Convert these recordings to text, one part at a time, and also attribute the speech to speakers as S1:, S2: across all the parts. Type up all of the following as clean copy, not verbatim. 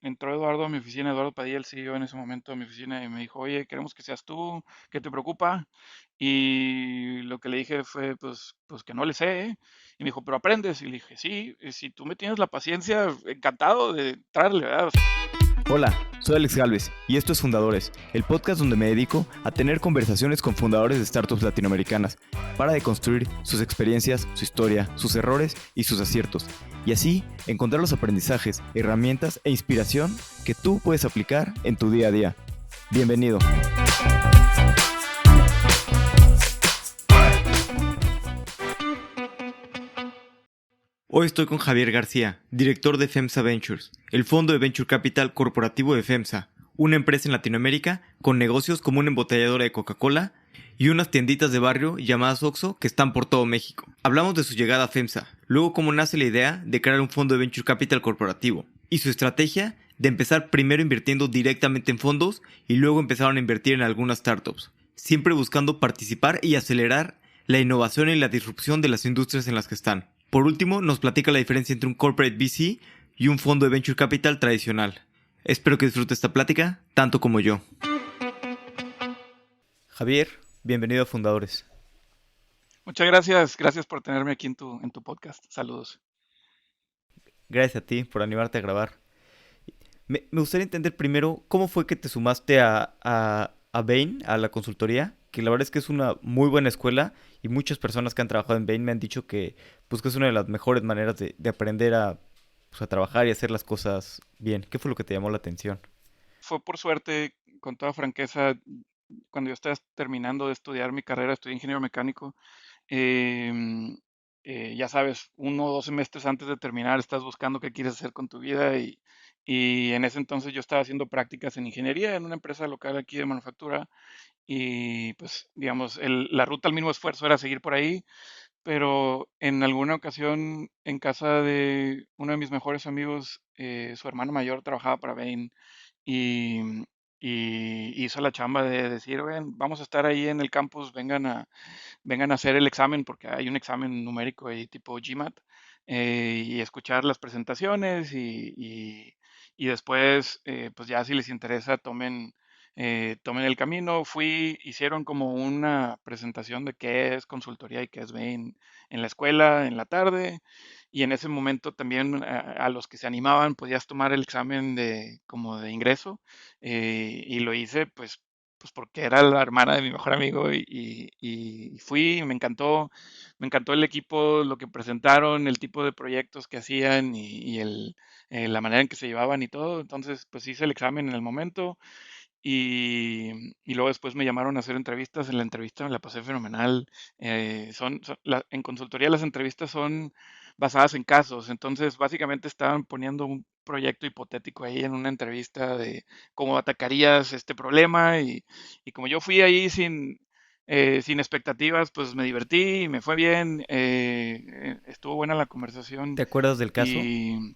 S1: entró Eduardo a mi oficina, Eduardo Padilla, el CEO en ese momento a mi oficina, y me dijo, oye, queremos que seas tú, ¿qué te preocupa? Y lo que le dije fue, pues que no le sé, ¿eh? Y me dijo, pero aprendes. Y le dije, sí, si tú me tienes la paciencia, encantado de entrarle, ¿verdad?
S2: Hola, soy Alex Galvez y esto es Fundadores, el podcast donde me dedico a tener conversaciones con fundadores de startups latinoamericanas para deconstruir sus experiencias, su historia, sus errores y sus aciertos, y así encontrar los aprendizajes, herramientas e inspiración que tú puedes aplicar en tu día a día. Bienvenido. Hoy estoy con Javier García, director de FEMSA Ventures, el fondo de Venture Capital corporativo de FEMSA, una empresa en Latinoamérica con negocios como una embotelladora de Coca-Cola y unas tienditas de barrio llamadas Oxxo que están por todo México. Hablamos de su llegada a FEMSA, luego cómo nace la idea de crear un fondo de Venture Capital corporativo y su estrategia de empezar primero invirtiendo directamente en fondos y luego empezaron a invertir en algunas startups, siempre buscando participar y acelerar la innovación y la disrupción de las industrias en las que están. Por último, nos platica la diferencia entre un corporate VC y un fondo de venture capital tradicional. Espero que disfrute esta plática tanto como yo. Javier, bienvenido a Fundadores.
S1: Muchas gracias, gracias por tenerme aquí en tu podcast. Saludos.
S2: Gracias a ti por animarte a grabar. Me gustaría entender primero cómo fue que te sumaste a Bain, a la consultoría, que la verdad es que es una muy buena escuela y muchas personas que han trabajado en Bain me han dicho que, pues, que es una de las mejores maneras de aprender a trabajar y hacer las cosas bien. ¿Qué fue lo que te llamó la atención?
S1: Fue por suerte, con toda franqueza, cuando yo estaba terminando de estudiar mi carrera, estudié ingeniero mecánico. em, ya sabes, 1 o 2 semestres antes de terminar estás buscando qué quieres hacer con tu vida y en ese entonces yo estaba haciendo prácticas en ingeniería en una empresa local aquí de manufactura y pues digamos, la ruta al mismo esfuerzo era seguir por ahí, pero en alguna ocasión en casa de uno de mis mejores amigos, su hermano mayor trabajaba para Bain y, y hizo la chamba de decir, oigan, vamos a estar ahí en el campus, vengan a hacer el examen, porque hay un examen numérico ahí tipo GMAT, y escuchar las presentaciones y después, pues ya si les interesa, tomen el camino. Hicieron como una presentación de qué es consultoría y qué es Bain en la escuela, en la tarde, y en ese momento también a los que se animaban podías tomar el examen como de ingreso, y lo hice pues porque era la hermana de mi mejor amigo y fui, me encantó el equipo, lo que presentaron, el tipo de proyectos que hacían la manera en que se llevaban y todo. Entonces, pues hice el examen en el momento y luego después me llamaron a hacer entrevistas. En la entrevista me la pasé fenomenal. En consultoría las entrevistas son basadas en casos, entonces básicamente estaban poniendo un proyecto hipotético ahí en una entrevista de cómo atacarías este problema y como yo fui ahí sin expectativas, pues me divertí, me fue bien, estuvo buena la conversación
S2: ¿Te acuerdas del caso?
S1: y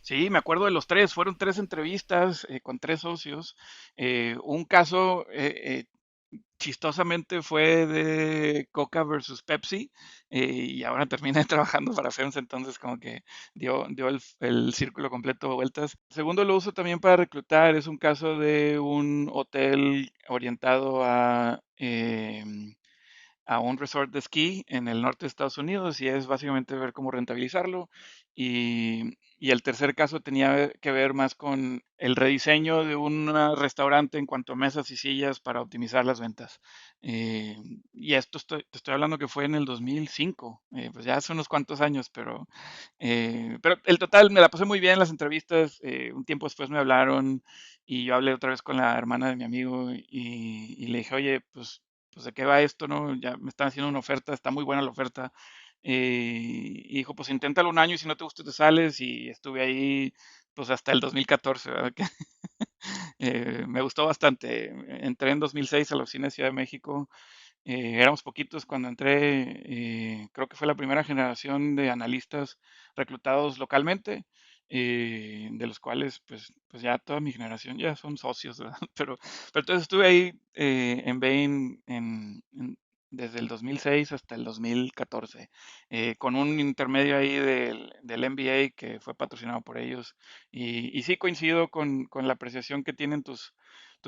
S1: sí, me acuerdo de los tres, fueron 3 entrevistas con 3 socios. Un caso, chistosamente, fue de Coca versus Pepsi y ahora terminé trabajando para FEMS, entonces como que dio el círculo completo de vueltas. Segundo, lo uso también para reclutar, es un caso de un hotel orientado a un resort de esquí en el norte de Estados Unidos y es básicamente ver cómo rentabilizarlo. Y el tercer caso tenía que ver más con el rediseño de un restaurante en cuanto a mesas y sillas para optimizar las ventas. Eh, y esto te estoy hablando que fue en el 2005, pues ya hace unos cuantos años, pero el total me la pasé muy bien las entrevistas. Un tiempo después me hablaron y yo hablé otra vez con la hermana de mi amigo y le dije, oye, pues de qué va esto, ¿no? Ya me están haciendo una oferta, está muy buena la oferta. Y dijo, pues inténtalo un año y si no te gusta te sales. Y estuve ahí pues hasta el 2014, ¿verdad? Me gustó bastante. Entré en 2006 a la oficina de Ciudad de México. Éramos poquitos cuando entré. Creo que fue la primera generación de analistas reclutados localmente, de los cuales pues ya toda mi generación ya son socios, ¿verdad? Pero entonces estuve ahí en Bain desde el 2006 hasta el 2014, con un intermedio ahí del NBA que fue patrocinado por ellos. Y sí coincido con la apreciación que tienen tus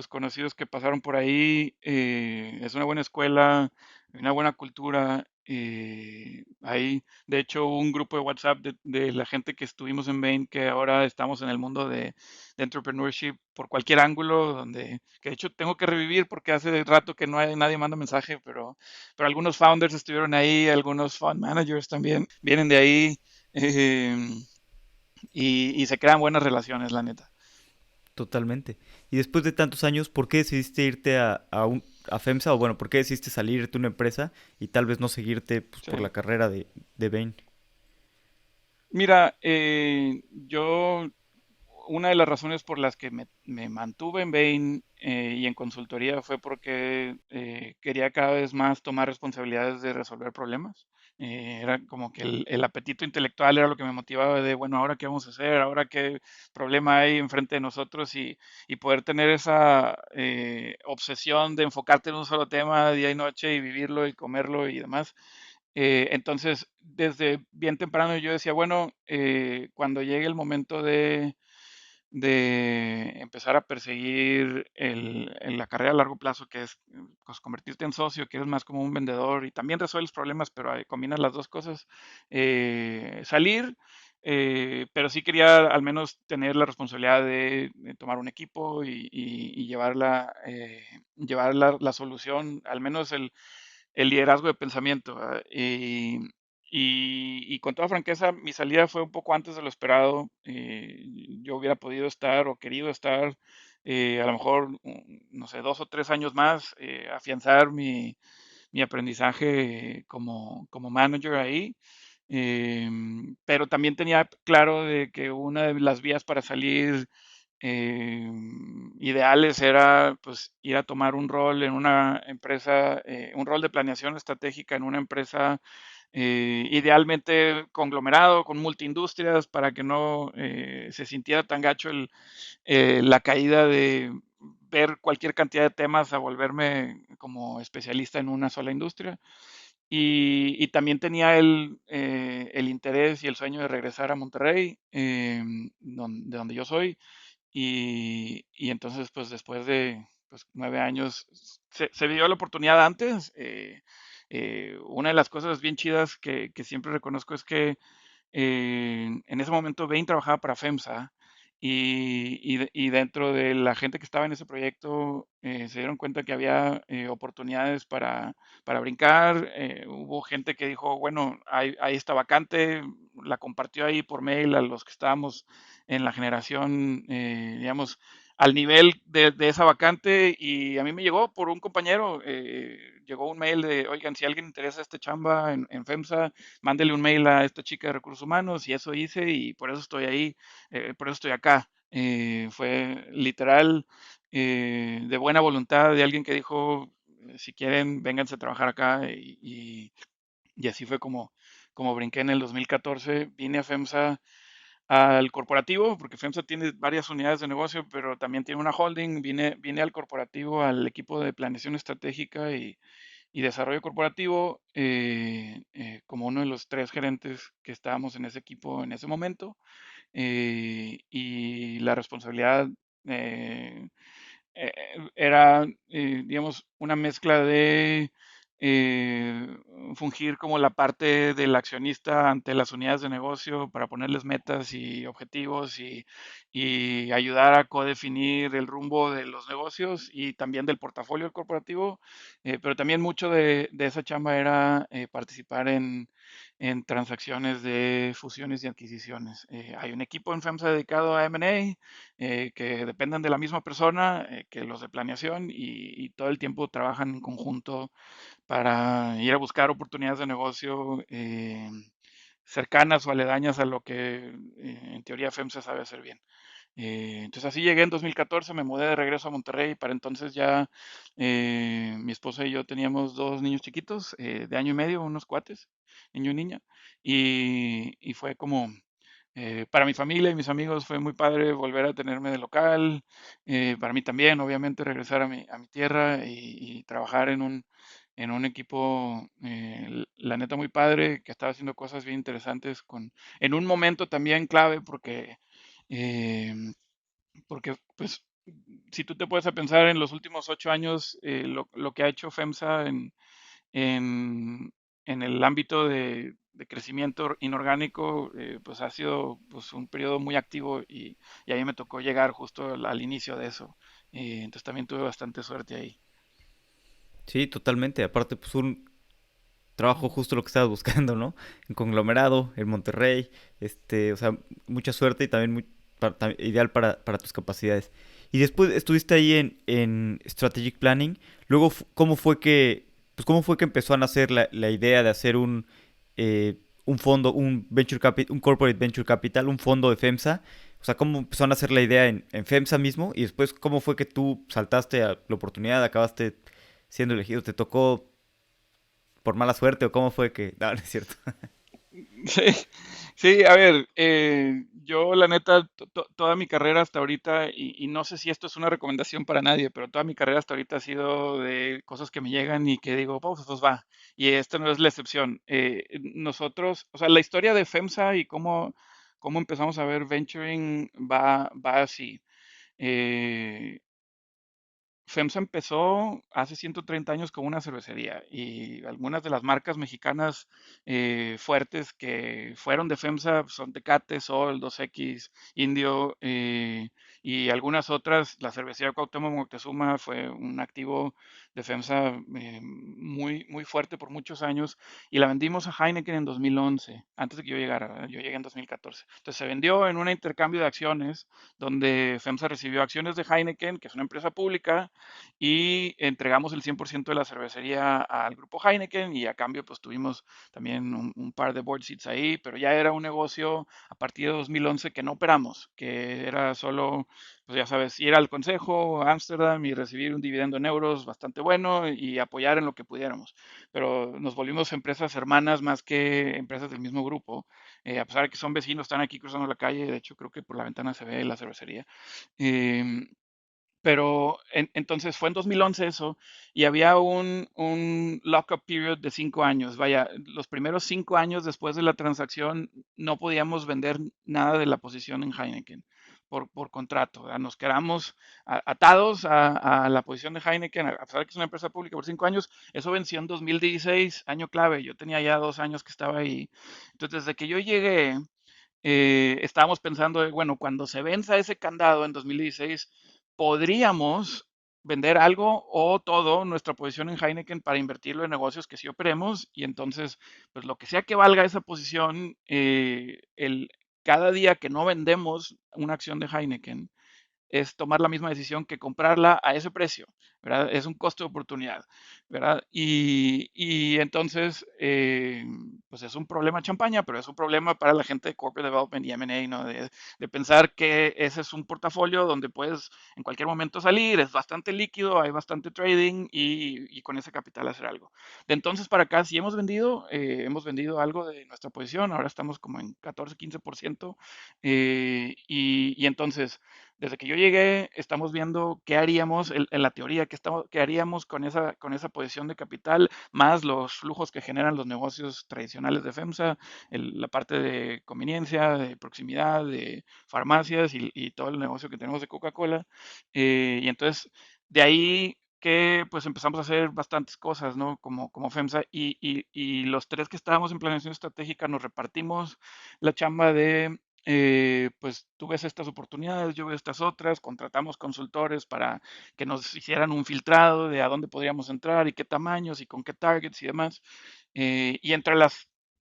S1: conocidos que pasaron por ahí. Es una buena escuela, una buena cultura. Hay, de hecho, un grupo de WhatsApp de la gente que estuvimos en Bain, que ahora estamos en el mundo de entrepreneurship por cualquier ángulo, donde, que de hecho tengo que revivir porque hace rato que no hay, nadie manda mensaje, pero algunos founders estuvieron ahí, algunos fund managers también vienen de ahí, eh, y se crean buenas relaciones, la neta.
S2: Totalmente. Y después de tantos años, ¿por qué decidiste irte a FEMSA? O bueno, ¿por qué decidiste salirte de una empresa y tal vez no seguirte pues, por
S1: Sí.
S2: la carrera de Bain?
S1: Mira, yo una de las razones por las que me mantuve en Bain y en consultoría fue porque quería cada vez más tomar responsabilidades de resolver problemas. Era como que el apetito intelectual era lo que me motivaba de, bueno, ahora qué vamos a hacer, ahora qué problema hay enfrente de nosotros y poder tener esa obsesión de enfocarte en un solo tema día y noche y vivirlo y comerlo y demás. Entonces, desde bien temprano yo decía, bueno, cuando llegue el momento de empezar a perseguir la carrera a largo plazo, que es pues, convertirte en socio, que eres más como un vendedor y también resuelves problemas, pero combinas las dos cosas, salir, pero sí quería al menos tener la responsabilidad de tomar un equipo y llevar la solución, al menos el liderazgo de pensamiento. ¿Verdad? Y con toda franqueza, mi salida fue un poco antes de lo esperado. Yo hubiera podido estar o querido estar a lo mejor, no sé, 2 o 3 años más, afianzar mi aprendizaje como manager ahí. Pero también tenía claro de que una de las vías para salir ideales era pues ir a tomar un rol en una empresa, un rol de planeación estratégica en una empresa, idealmente conglomerado con multiindustrias para que no se sintiera tan gacho la caída de ver cualquier cantidad de temas a volverme como especialista en una sola industria. Y también tenía el interés y el sueño de regresar a Monterrey, de donde yo soy. Y entonces, pues después de pues, 9 años, se dio la oportunidad antes. Una de las cosas bien chidas que siempre reconozco es que en ese momento Bain trabajaba para FEMSA y dentro de la gente que estaba en ese proyecto se dieron cuenta que había oportunidades para brincar. Hubo gente que dijo, bueno, hay esta vacante, la compartió ahí por mail a los que estábamos en la generación, digamos, al nivel de esa vacante y a mí me llegó por un compañero, llegó un mail de, oigan, si a alguien le interesa este chamba en FEMSA, mándele un mail a esta chica de recursos humanos y eso hice y por eso estoy ahí, por eso estoy acá. Fue literal de buena voluntad de alguien que dijo, si quieren, vénganse a trabajar acá y así fue como brinqué en el 2014, vine a FEMSA al corporativo, porque FEMSA tiene varias unidades de negocio, pero también tiene una holding, vine al corporativo, al equipo de planeación estratégica y desarrollo corporativo, como uno de los 3 gerentes que estábamos en ese equipo en ese momento, y la responsabilidad eh, era, digamos, una mezcla de eh, fungir como la parte del accionista ante las unidades de negocio para ponerles metas y objetivos y ayudar a codefinir el rumbo de los negocios y también del portafolio corporativo, pero también mucho de esa chamba era participar en transacciones de fusiones y adquisiciones. Hay un equipo en FEMSA dedicado a M&A, que dependen de la misma persona que los de planeación y todo el tiempo trabajan en conjunto para ir a buscar oportunidades de negocio cercanas o aledañas a lo que en teoría FEMSA sabe hacer bien. Entonces así llegué en 2014, me mudé de regreso a Monterrey. Para entonces ya mi esposa y yo teníamos 2 niños chiquitos de año y medio, unos cuates, niño y niña. Y fue como, para mi familia y mis amigos fue muy padre volver a tenerme de local. Para mí también, obviamente, regresar a mi tierra y trabajar en un equipo, la neta muy padre, que estaba haciendo cosas bien interesantes en un momento también clave eh, porque pues si tú te puedes a pensar en los últimos 8 años, lo que ha hecho FEMSA en, en el ámbito de crecimiento inorgánico, pues ha sido pues, un periodo muy activo y a mí me tocó llegar justo al inicio de eso. Entonces también tuve bastante suerte ahí.
S2: Sí, totalmente. Aparte, pues un trabajo justo lo que estabas buscando, ¿no? En conglomerado, en Monterrey, o sea, mucha suerte y también ideal para tus capacidades. Y después estuviste ahí en Strategic Planning. Luego, cómo fue que empezó a nacer la idea de hacer un fondo, un corporate venture capital, un fondo de FEMSA? O sea, ¿cómo empezó a nacer la idea en FEMSA mismo? Y después, ¿cómo fue que tú saltaste a la oportunidad, acabaste siendo elegido? ¿Te tocó por mala suerte o cómo fue que... No, no es cierto.
S1: Sí, sí, a ver, yo la neta, toda mi carrera hasta ahorita, y no sé si esto es una recomendación para nadie, pero toda mi carrera hasta ahorita ha sido de cosas que me llegan y que digo, pues va, y esta no es la excepción. Nosotros, o sea, la historia de FEMSA y cómo empezamos a ver venturing va así. Eh, FEMSA empezó hace 130 años como una cervecería y algunas de las marcas mexicanas fuertes que fueron de FEMSA son Tecate, Sol, 2X, Indio y algunas otras. La cervecería Cuauhtémoc Moctezuma fue un activo de FEMSA muy fuerte por muchos años y la vendimos a Heineken en 2011, antes de que yo llegara. ¿Verdad? Yo llegué en 2014. Entonces se vendió en un intercambio de acciones donde FEMSA recibió acciones de Heineken, que es una empresa pública, y entregamos el 100% de la cervecería al grupo Heineken y a cambio pues tuvimos también un par de board seats ahí, pero ya era un negocio a partir de 2011 que no operamos, que era solo, pues ya sabes, ir al consejo a Ámsterdam y recibir un dividendo en euros bastante bueno y apoyar en lo que pudiéramos. Pero nos volvimos empresas hermanas más que empresas del mismo grupo. A pesar de que son vecinos, están aquí cruzando la calle, de hecho creo que por la ventana se ve la cervecería. Em, pero entonces fue en 2011 eso, y había un lock-up period de 5 años. Vaya, los primeros 5 años después de la transacción no podíamos vender nada de la posición en Heineken por contrato. ¿Verdad? Nos quedamos atados a la posición de Heineken, a pesar de que es una empresa pública por 5 años. Eso venció en 2016, año clave. Yo tenía ya 2 años que estaba ahí. Entonces, desde que yo llegué, estábamos pensando, bueno, cuando se venza ese candado en 2016, podríamos vender algo o todo nuestra posición en Heineken para invertirlo en negocios que sí operemos y entonces, pues lo que sea que valga esa posición, cada día que no vendemos una acción de Heineken, es tomar la misma decisión que comprarla a ese precio, ¿verdad? Es un costo de oportunidad, ¿verdad? Y entonces, pues es un problema champaña, pero es un problema para la gente de Corporate Development y M&A, ¿no? De pensar que ese es un portafolio donde puedes en cualquier momento salir, es bastante líquido, hay bastante trading y con ese capital hacer algo. De entonces para acá, sí hemos vendido algo de nuestra posición, ahora estamos como en 14-15%, y entonces desde que yo llegué, estamos viendo qué haríamos, en la teoría, qué haríamos con esa posición de capital, más los flujos que generan los negocios tradicionales de FEMSA, la parte de conveniencia, de proximidad, de farmacias y todo el negocio que tenemos de Coca-Cola. Y entonces, de ahí que pues empezamos a hacer bastantes cosas, ¿no? Como FEMSA y los tres que estábamos en planeación estratégica nos repartimos la chamba pues tú ves estas oportunidades, yo veo estas otras, contratamos consultores para que nos hicieran un filtrado de a dónde podríamos entrar y qué tamaños y con qué targets y demás. Y entre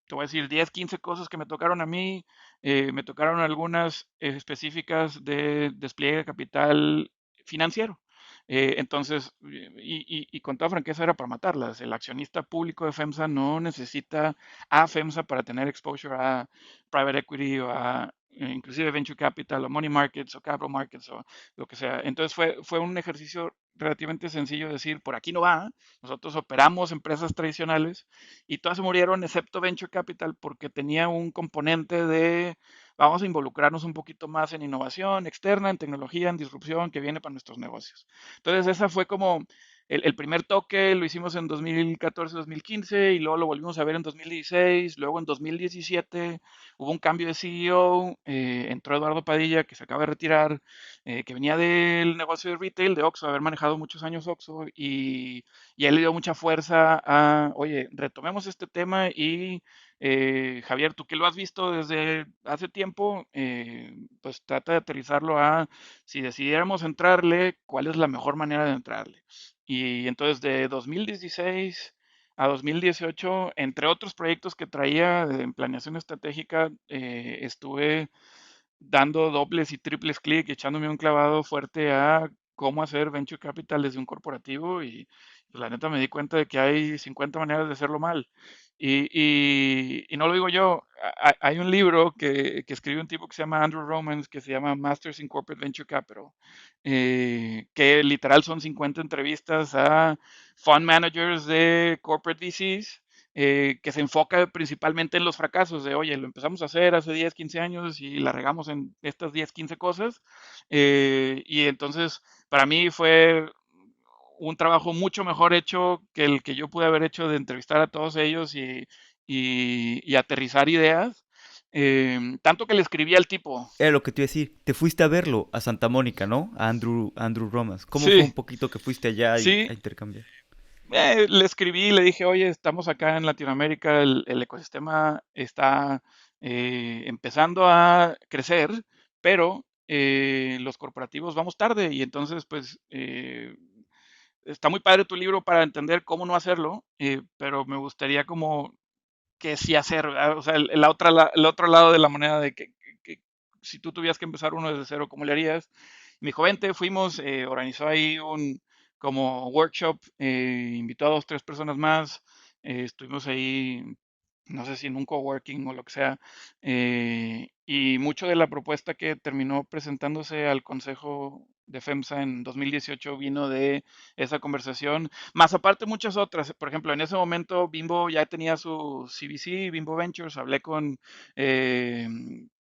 S1: te voy a decir, 10, 15 cosas que me tocaron a mí, me tocaron algunas específicas de despliegue de capital financiero. Entonces, y con toda franqueza era para matarlas. El accionista público de FEMSA no necesita a FEMSA para tener exposure a private equity o a inclusive venture capital o money markets o capital markets o lo que sea. Entonces fue un ejercicio relativamente sencillo decir, por aquí no va, nosotros operamos empresas tradicionales y todas se murieron excepto venture capital porque tenía un componente de vamos a involucrarnos un poquito más en innovación externa, en tecnología, en disrupción que viene para nuestros negocios. Entonces esa fue como el primer toque lo hicimos en 2014-2015 y luego lo volvimos a ver en 2016, luego en 2017 hubo un cambio de CEO, entró Eduardo Padilla, que se acaba de retirar, que venía del negocio de retail de Oxxo, haber manejado muchos años Oxxo, y él le dio mucha fuerza a, oye, retomemos este tema y Javier, tú que lo has visto desde hace tiempo, pues trata de aterrizarlo a, si decidiéramos entrarle, ¿cuál es la mejor manera de entrarle? Y entonces de 2016 a 2018, entre otros proyectos que traía en planeación estratégica, estuve dando dobles y triples clic, echándome un clavado fuerte a cómo hacer venture capital desde un corporativo y pues, la neta me di cuenta de que hay 50 maneras de hacerlo mal. Y no lo digo yo, hay un libro que escribe un tipo que se llama Andrew Romans, que se llama Masters in Corporate Venture Capital, que literal son 50 entrevistas a fund managers de corporate VCs, que se enfoca principalmente en los fracasos de, oye, lo empezamos a hacer hace 10, 15 años y la regamos en estas 10, 15 cosas. Y entonces, para mí fue un trabajo mucho mejor hecho que el que yo pude haber hecho de entrevistar a todos ellos y aterrizar ideas. Tanto que le escribí al tipo.
S3: Era lo que te iba a decir. Te fuiste a verlo a Santa Mónica, ¿no? A Andrew Romas. ¿Cómo fue
S1: Sí,
S3: un poquito que fuiste allá
S1: sí,
S3: a intercambiar?
S1: le escribí, le dije, oye, estamos acá en Latinoamérica, el ecosistema está empezando a crecer, pero los corporativos vamos tarde y entonces, pues, está muy padre tu libro para entender cómo no hacerlo, pero me gustaría como que sí hacer, ¿verdad? O sea, el otro lado de la moneda de que si tú tuvieras que empezar uno desde cero, ¿cómo le harías? Me dijo, vente, fuimos, organizó ahí un como workshop, invitó a dos, tres personas más, estuvimos ahí, no sé si en un coworking o lo que sea, y mucho de la propuesta que terminó presentándose al Consejo de FEMSA en 2018 vino de esa conversación, más aparte muchas otras. Por ejemplo, en ese momento Bimbo ya tenía su CVC, Bimbo Ventures, hablé eh,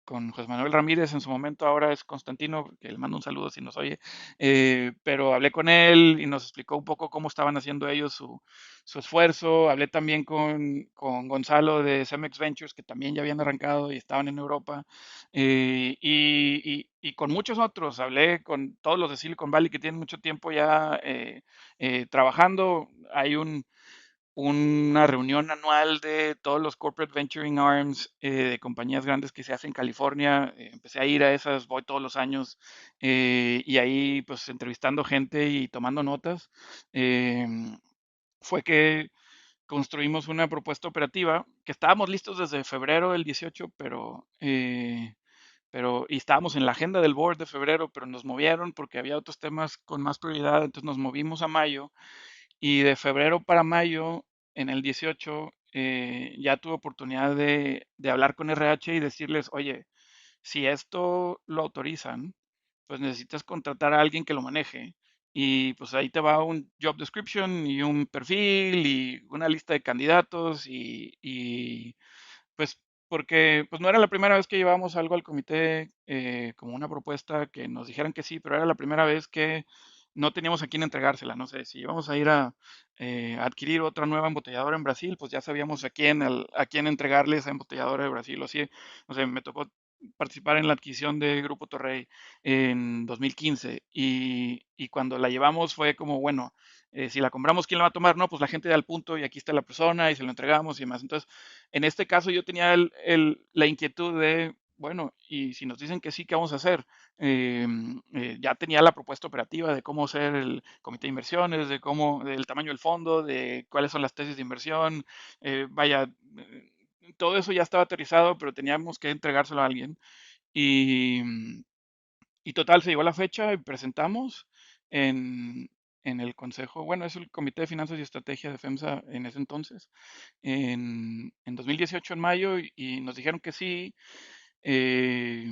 S1: con José Manuel Ramírez en su momento, ahora es Constantino, que le mando un saludo si nos oye, pero hablé con él y nos explicó un poco cómo estaban haciendo ellos su esfuerzo. Hablé también con Gonzalo de Cemex Ventures, que también ya habían arrancado y estaban en Europa, y con muchos otros. Hablé con todos los de Silicon Valley que tienen mucho tiempo ya trabajando. Hay una reunión anual de todos los corporate venturing arms de compañías grandes que se hace en California. Empecé a ir a esas, voy todos los años, y ahí pues entrevistando gente y tomando notas. Fue que construimos una propuesta operativa que estábamos listos desde febrero del 18, y estábamos en la agenda del board de febrero, pero nos movieron porque había otros temas con más prioridad, entonces nos movimos a mayo y de febrero para mayo, en el 18, ya tuve oportunidad de hablar con RH y decirles, oye, si esto lo autorizan, pues necesitas contratar a alguien que lo maneje. Y pues ahí te va un job description y un perfil y una lista de candidatos y pues porque pues no era la primera vez que llevábamos algo al comité como una propuesta que nos dijeran que sí, pero era la primera vez que no teníamos a quién entregársela. No sé, si íbamos a ir a adquirir otra nueva embotelladora en Brasil, pues ya sabíamos a quién entregarle esa embotelladora de Brasil. O así, no sé, me tocó participar en la adquisición de Grupo Torrey en 2015 y cuando la llevamos fue como, bueno, si la compramos, ¿quién la va a tomar? No, pues la gente da el punto y aquí está la persona y se lo entregamos y demás. Entonces, en este caso yo tenía la inquietud de, bueno, y si nos dicen que sí, ¿qué vamos a hacer? Ya tenía la propuesta operativa de cómo ser el comité de inversiones, del tamaño del fondo, de cuáles son las tesis de inversión, vaya, todo eso ya estaba aterrizado, pero teníamos que entregárselo a alguien. Y, y total, se llegó la fecha y presentamos en, en el consejo, bueno, es el Comité de Finanzas y Estrategia de FEMSA en ese entonces, en 2018 en mayo, y nos dijeron que sí. eh,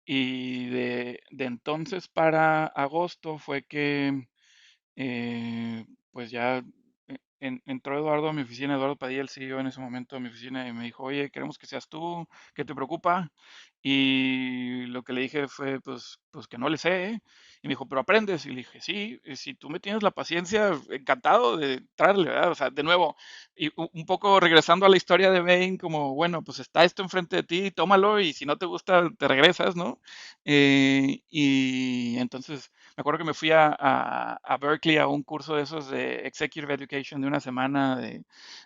S1: y de entonces para agosto fue que pues ya entró Eduardo a mi oficina, Eduardo Padilla, el CEO en ese momento a mi oficina, y me dijo, oye, queremos que seas tú, ¿qué te preocupa? Y lo que le dije fue, pues que no le sé, ¿eh? Y me dijo, pero aprendes. Y le dije, sí, si tú me tienes la paciencia, encantado de entrarle, ¿verdad? O sea, de nuevo, y un poco regresando a la historia de Bain, como, bueno, pues está esto enfrente de ti, tómalo y si no te gusta, te regresas, ¿no? Y entonces me acuerdo que me fui a Berkeley a un curso de esos de Executive Education de una semana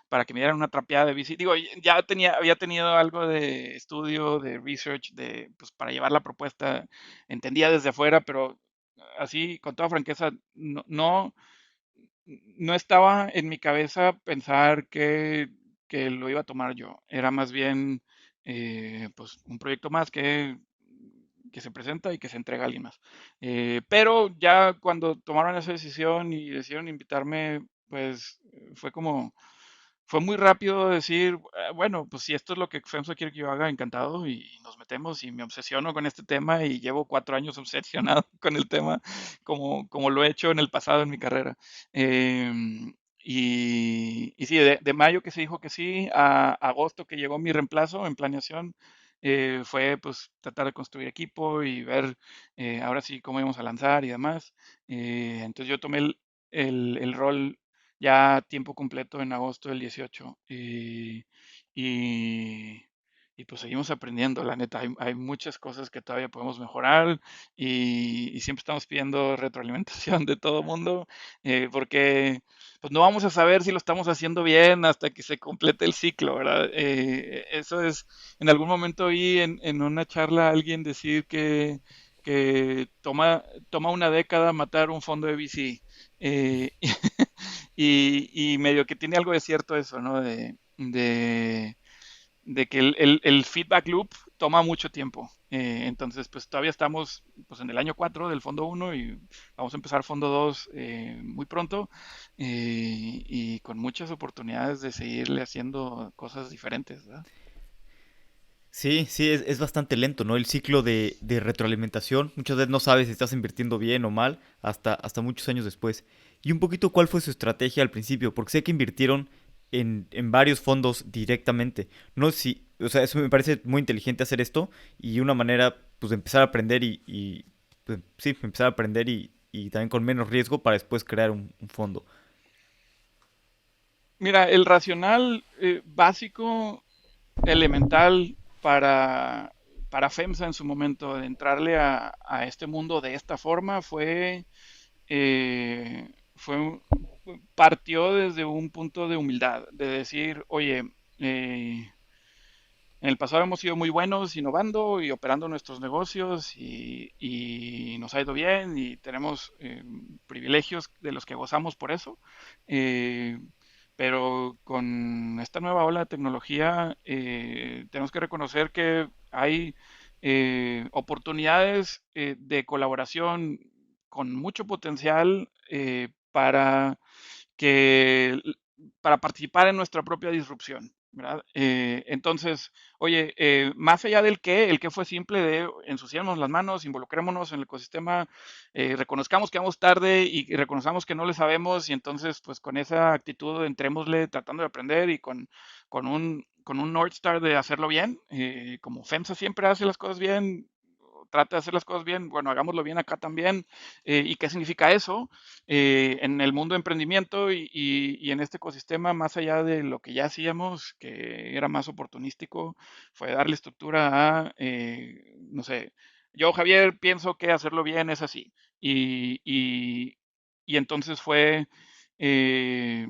S1: para que me dieran una trapeada de bici. Digo, había tenido algo de estudio, de research, pues para llevar la propuesta, entendía desde afuera, pero así, con toda franqueza, no estaba en mi cabeza pensar que lo iba a tomar yo. Era más bien pues un proyecto más que se presenta y que se entrega a alguien más. Pero ya cuando tomaron esa decisión y decidieron invitarme, pues fue muy rápido decir, bueno, pues si esto es lo que FEMSA quiere que yo haga, encantado, y nos metemos y me obsesiono con este tema y llevo 4 años obsesionado con el tema, como lo he hecho en el pasado en mi carrera. Y sí, de mayo que se dijo que sí, a agosto que llegó mi reemplazo en planeación, fue pues tratar de construir equipo y ver ahora sí cómo íbamos a lanzar y demás. Entonces yo tomé el rol ya a tiempo completo en agosto del 18 y, y pues seguimos aprendiendo, la neta, hay muchas cosas que todavía podemos mejorar y siempre estamos pidiendo retroalimentación de todo mundo porque pues no vamos a saber si lo estamos haciendo bien hasta que se complete el ciclo, ¿verdad? Eso es, en algún momento oí en una charla a alguien decir que toma una década matar un fondo de VC. Eh, y medio que tiene algo de cierto eso, ¿no? De que el feedback loop toma mucho tiempo. Entonces, pues todavía estamos pues, en el año 4 del fondo uno y vamos a empezar fondo 2 muy pronto y con muchas oportunidades de seguirle haciendo cosas diferentes, ¿verdad?
S3: Sí, sí, es bastante lento, ¿no? El ciclo de retroalimentación. Muchas veces no sabes si estás invirtiendo bien o mal hasta muchos años después. Y un poquito cuál fue su estrategia al principio, porque sé que invirtieron en varios fondos directamente. No sé si, o sea, eso me parece muy inteligente hacer esto y una manera, pues, de empezar a aprender pues, sí, empezar a aprender y también con menos riesgo para después crear un fondo.
S1: Mira, el racional básico, elemental para FEMSA en su momento de entrarle a este mundo de esta forma eh, fue un- partió desde un punto de humildad, de decir, oye, en el pasado hemos sido muy buenos innovando y operando nuestros negocios y nos ha ido bien y tenemos privilegios de los que gozamos por eso. Eh, pero con esta nueva ola de tecnología tenemos que reconocer que hay oportunidades de colaboración con mucho potencial que, para participar en nuestra propia disrupción, ¿verdad? Entonces, oye, más allá del qué, el qué fue simple de ensuciarnos las manos, involucrémonos en el ecosistema, reconozcamos que vamos tarde y reconozcamos que no le sabemos y entonces, pues con esa actitud entrémosle tratando de aprender y con un North Star de hacerlo bien, como FEMSA siempre hace las cosas bien, trata de hacer las cosas bien, bueno, hagámoslo bien acá también. ¿Y qué significa eso? En el mundo de emprendimiento y en este ecosistema, más allá de lo que ya hacíamos, que era más oportunístico, fue darle estructura no sé, yo Javier pienso que hacerlo bien es así. Y entonces fue eh,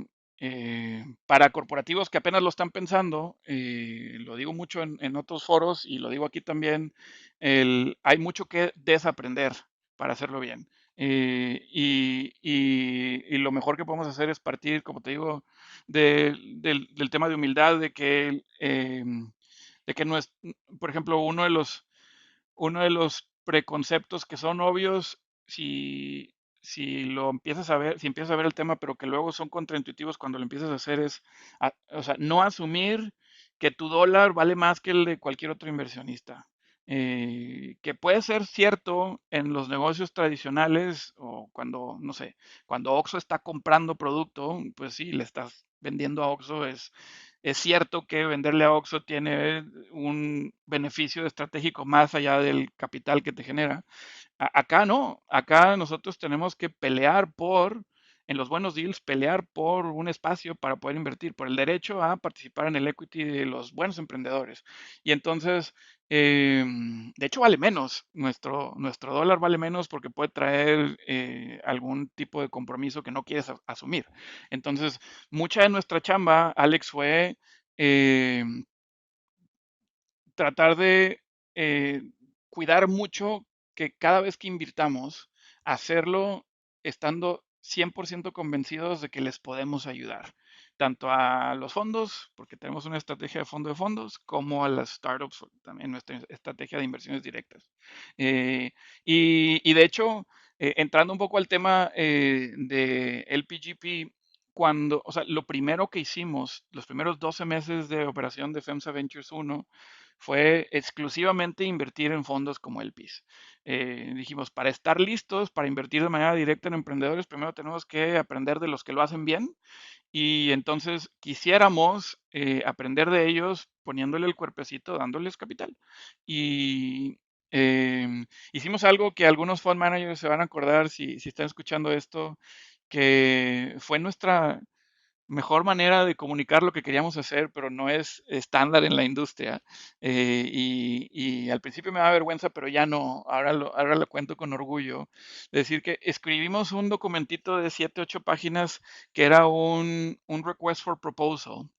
S1: para corporativos que apenas lo están pensando, lo digo mucho en otros foros y lo digo aquí también, hay mucho que desaprender para hacerlo bien. Y lo mejor que podemos hacer es partir, como te digo, del tema de humildad, de que no es, por ejemplo, uno de los preconceptos que son obvios, si empiezas a ver el tema, pero que luego son contraintuitivos cuando lo empiezas a hacer, o sea, no asumir que tu dólar vale más que el de cualquier otro inversionista. Que puede ser cierto en los negocios tradicionales o cuando, no sé, cuando Oxxo está comprando producto, pues sí, le estás vendiendo a Oxxo, es cierto que venderle a Oxxo tiene un beneficio estratégico más allá del capital que te genera. Acá no, acá nosotros tenemos que pelear por, en los buenos deals, pelear por un espacio para poder invertir, por el derecho a participar en el equity de los buenos emprendedores. Y entonces, de hecho, vale menos, nuestro dólar vale menos porque puede traer algún tipo de compromiso que no quieres asumir. Entonces, mucha de nuestra chamba, Alex, fue eh, tratar de eh, cuidar mucho que cada vez que invirtamos, hacerlo estando 100% convencidos de que les podemos ayudar, tanto a los fondos, porque tenemos una estrategia de fondo de fondos, como a las startups, también nuestra estrategia de inversiones directas. Eh, y de hecho, entrando un poco al tema de LPGP, cuando, o sea, lo primero que hicimos, los primeros 12 meses de operación de FEMSA Ventures 1, fue exclusivamente invertir en fondos como el PIS. Dijimos, para estar listos, para invertir de manera directa en emprendedores, primero tenemos que aprender de los que lo hacen bien y entonces quisiéramos aprender de ellos poniéndole el cuerpecito, dándoles capital. Y hicimos algo que algunos fund managers se van a acordar si están escuchando esto, que fue nuestra mejor manera de comunicar lo que queríamos hacer, pero no es estándar en la industria. Y al principio me da vergüenza, pero ya no, ahora lo cuento con orgullo. Decir que escribimos un documentito de 7, 8 páginas que era un request for proposal,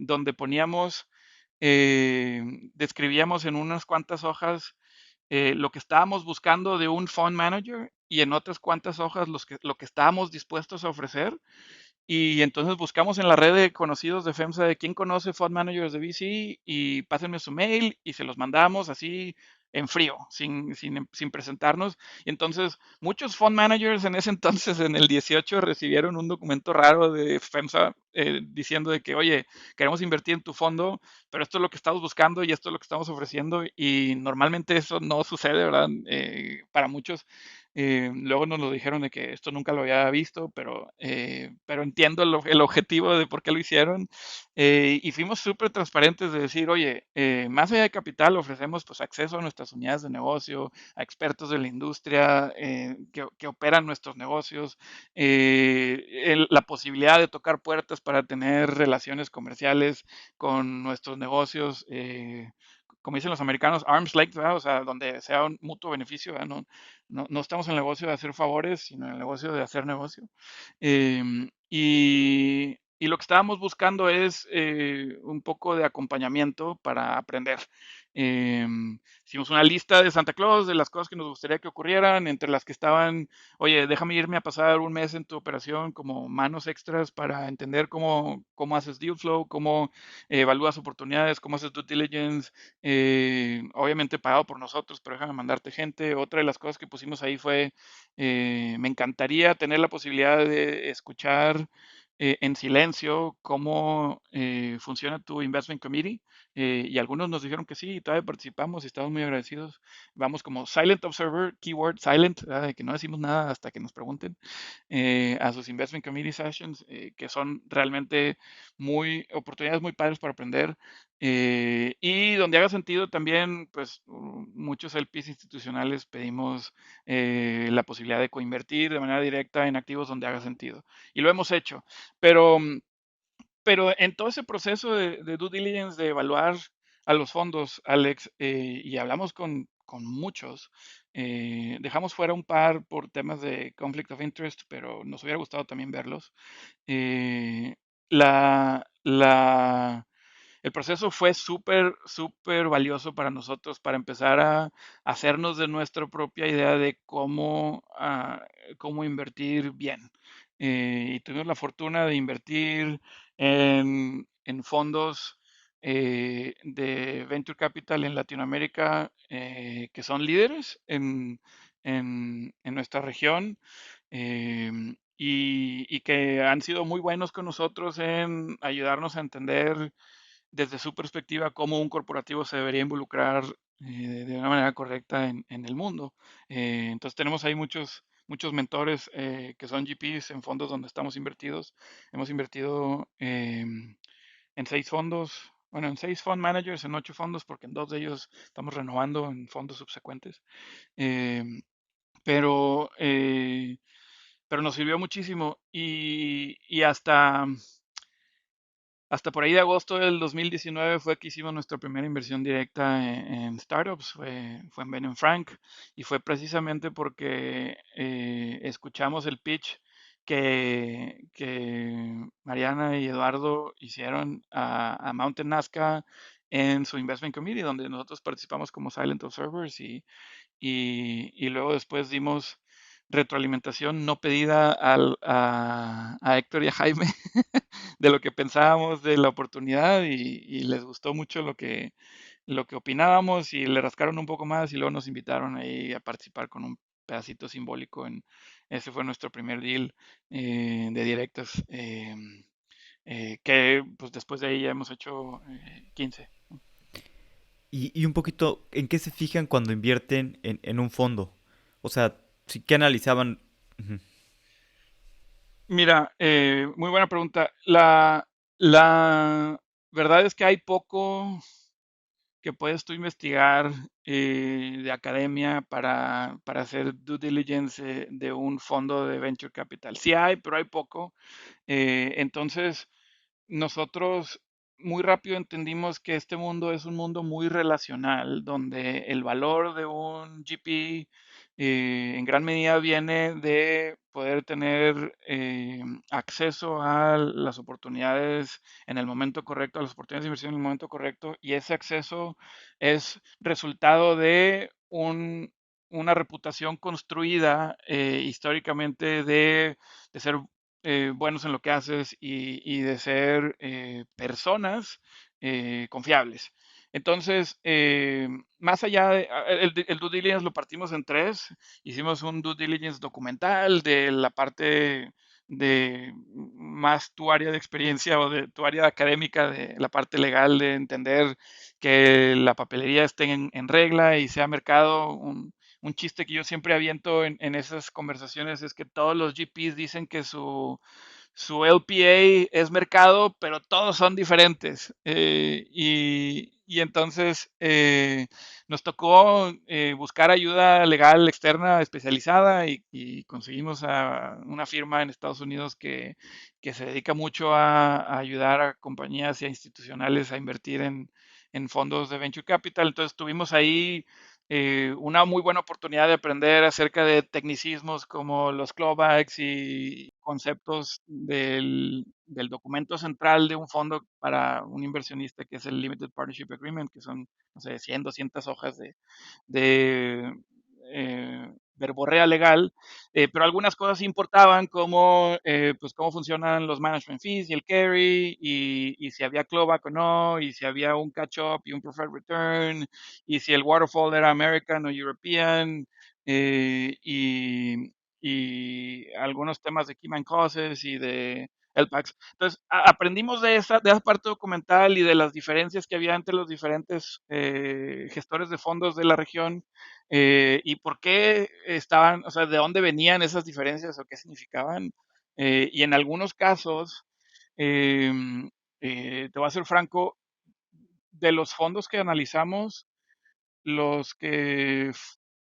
S1: donde poníamos, describíamos en unas cuantas hojas lo que estábamos buscando de un fund manager y en otras cuantas hojas lo que estábamos dispuestos a ofrecer y entonces buscamos en la red de conocidos de FEMSA de quién conoce fund managers de VC y pásenme su mail y se los mandamos así en frío, sin presentarnos. Y entonces muchos fund managers en ese entonces, en el 18, recibieron un documento raro de FEMSA diciendo de que, oye, queremos invertir en tu fondo, pero esto es lo que estamos buscando y esto es lo que estamos ofreciendo. Y normalmente eso no sucede, ¿verdad? Para muchos. Luego nos lo dijeron de que esto nunca lo había visto, pero entiendo el objetivo de por qué lo hicieron. Y fuimos súper transparentes de decir, oye, más allá de capital, ofrecemos pues acceso a nuestras unidades de negocio, a expertos de la industria que operan nuestros negocios, la posibilidad de tocar puertas para tener relaciones comerciales con nuestros negocios. Como dicen los americanos, arm's length, ¿verdad? O sea, donde sea un mutuo beneficio, ¿verdad? No estamos en el negocio de hacer favores, sino en el negocio de hacer negocio. Y lo que estábamos buscando es un poco de acompañamiento para aprender. Hicimos una lista de Santa Claus de las cosas que nos gustaría que ocurrieran, entre las que estaban, oye, déjame irme a pasar un mes en tu operación como manos extras para entender cómo haces deal flow, cómo evalúas oportunidades, cómo haces due diligence, obviamente pagado por nosotros, pero déjame mandarte gente. Otra de las cosas que pusimos ahí fue, me encantaría tener la posibilidad de escuchar en silencio cómo funciona tu investment committee. Y algunos nos dijeron que sí, y todavía participamos y estamos muy agradecidos. Vamos como silent observer, keyword silent, ¿verdad? De que no decimos nada hasta que nos pregunten a sus investment committee sessions, que son realmente oportunidades muy padres para aprender. Y donde haga sentido también, pues muchos LPs institucionales pedimos la posibilidad de coinvertir de manera directa en activos donde haga sentido. Y lo hemos hecho. Pero, pero en todo ese proceso de due diligence, de evaluar a los fondos, Alex, y hablamos con muchos, dejamos fuera un par por temas de conflict of interest, pero nos hubiera gustado también verlos. Eh, la, la, el proceso fue súper, súper valioso para nosotros para empezar a hacernos de nuestra propia idea de cómo invertir bien. Y tuvimos la fortuna de invertir en fondos de Venture Capital en Latinoamérica que son líderes en nuestra región y que han sido muy buenos con nosotros en ayudarnos a entender desde su perspectiva cómo un corporativo se debería involucrar de una manera correcta en el mundo. Entonces tenemos ahí muchos mentores que son GPs en fondos donde estamos invertidos. Hemos invertido en 6 fondos, bueno, en 6 fund managers, en 8 fondos, porque en 2 de ellos estamos renovando en fondos subsecuentes. Eh, pero, eh, pero nos sirvió muchísimo y hasta por ahí de agosto del 2019 fue que hicimos nuestra primera inversión directa en startups, fue en Ben Frank y fue precisamente porque escuchamos el pitch que Mariana y Eduardo hicieron a Mountain Nazca en su Investment Committee, donde nosotros participamos como Silent Observers y luego después dimos retroalimentación no pedida a Héctor y a Jaime de lo que pensábamos de la oportunidad y les gustó mucho lo que opinábamos y le rascaron un poco más y luego nos invitaron ahí a participar con un pedacito simbólico ese fue nuestro primer deal de directos, que pues después de ahí ya hemos hecho 15.
S3: Y un poquito, ¿en qué se fijan cuando invierten en un fondo? O sea, sí que analizaban. Ujú.
S1: Mira, muy buena pregunta. La verdad es que hay poco que puedes tú investigar de academia para hacer due diligence de un fondo de venture capital. Sí hay, pero hay poco. Entonces, nosotros muy rápido entendimos que este mundo es un mundo muy relacional, donde el valor de un GP en gran medida viene de poder tener acceso a las oportunidades en el momento correcto, a las oportunidades de inversión en el momento correcto, y ese acceso es resultado de una reputación construida históricamente de ser buenos en lo que haces y de ser personas confiables. Entonces, más allá el due diligence lo partimos en tres. Hicimos un due diligence documental de la parte de más tu área de experiencia o de tu área académica, de la parte legal, de entender que la papelería esté en regla y sea mercado. Un chiste que yo siempre aviento en esas conversaciones es que todos los GPs dicen que su LPA es mercado, pero todos son diferentes. Y entonces nos tocó buscar ayuda legal externa especializada y conseguimos a una firma en Estados Unidos que se dedica mucho a ayudar a compañías y a institucionales a invertir en fondos de venture capital. Entonces tuvimos ahí una muy buena oportunidad de aprender acerca de tecnicismos como los clawbacks y conceptos del documento central de un fondo para un inversionista, que es el Limited Partnership Agreement, que son, no sé, 100, 200 hojas de verborrea legal, pero algunas cosas importaban como pues cómo funcionan los management fees y el carry y si había clawback o no y si había un catch up y un preferred return y si el waterfall era American o European y algunos temas de Keyman Causes y de LPACs. Entonces, aprendimos de esa parte documental y de las diferencias que había entre los diferentes gestores de fondos de la región y por qué estaban, o sea, de dónde venían esas diferencias o qué significaban. Y en algunos casos, eh, te voy a ser franco, de los fondos que analizamos, los que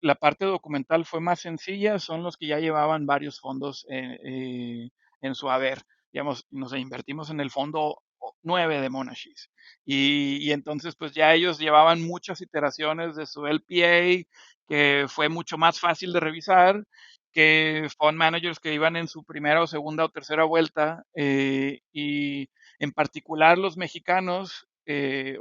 S1: la parte documental fue más sencilla son los que ya llevaban varios fondos en su haber. Digamos, nos invertimos en el fondo 9 de Monashis. Y entonces, pues ya ellos llevaban muchas iteraciones de su LPA, que fue mucho más fácil de revisar que fund managers que iban en su primera o segunda o tercera vuelta. Y en particular los mexicanos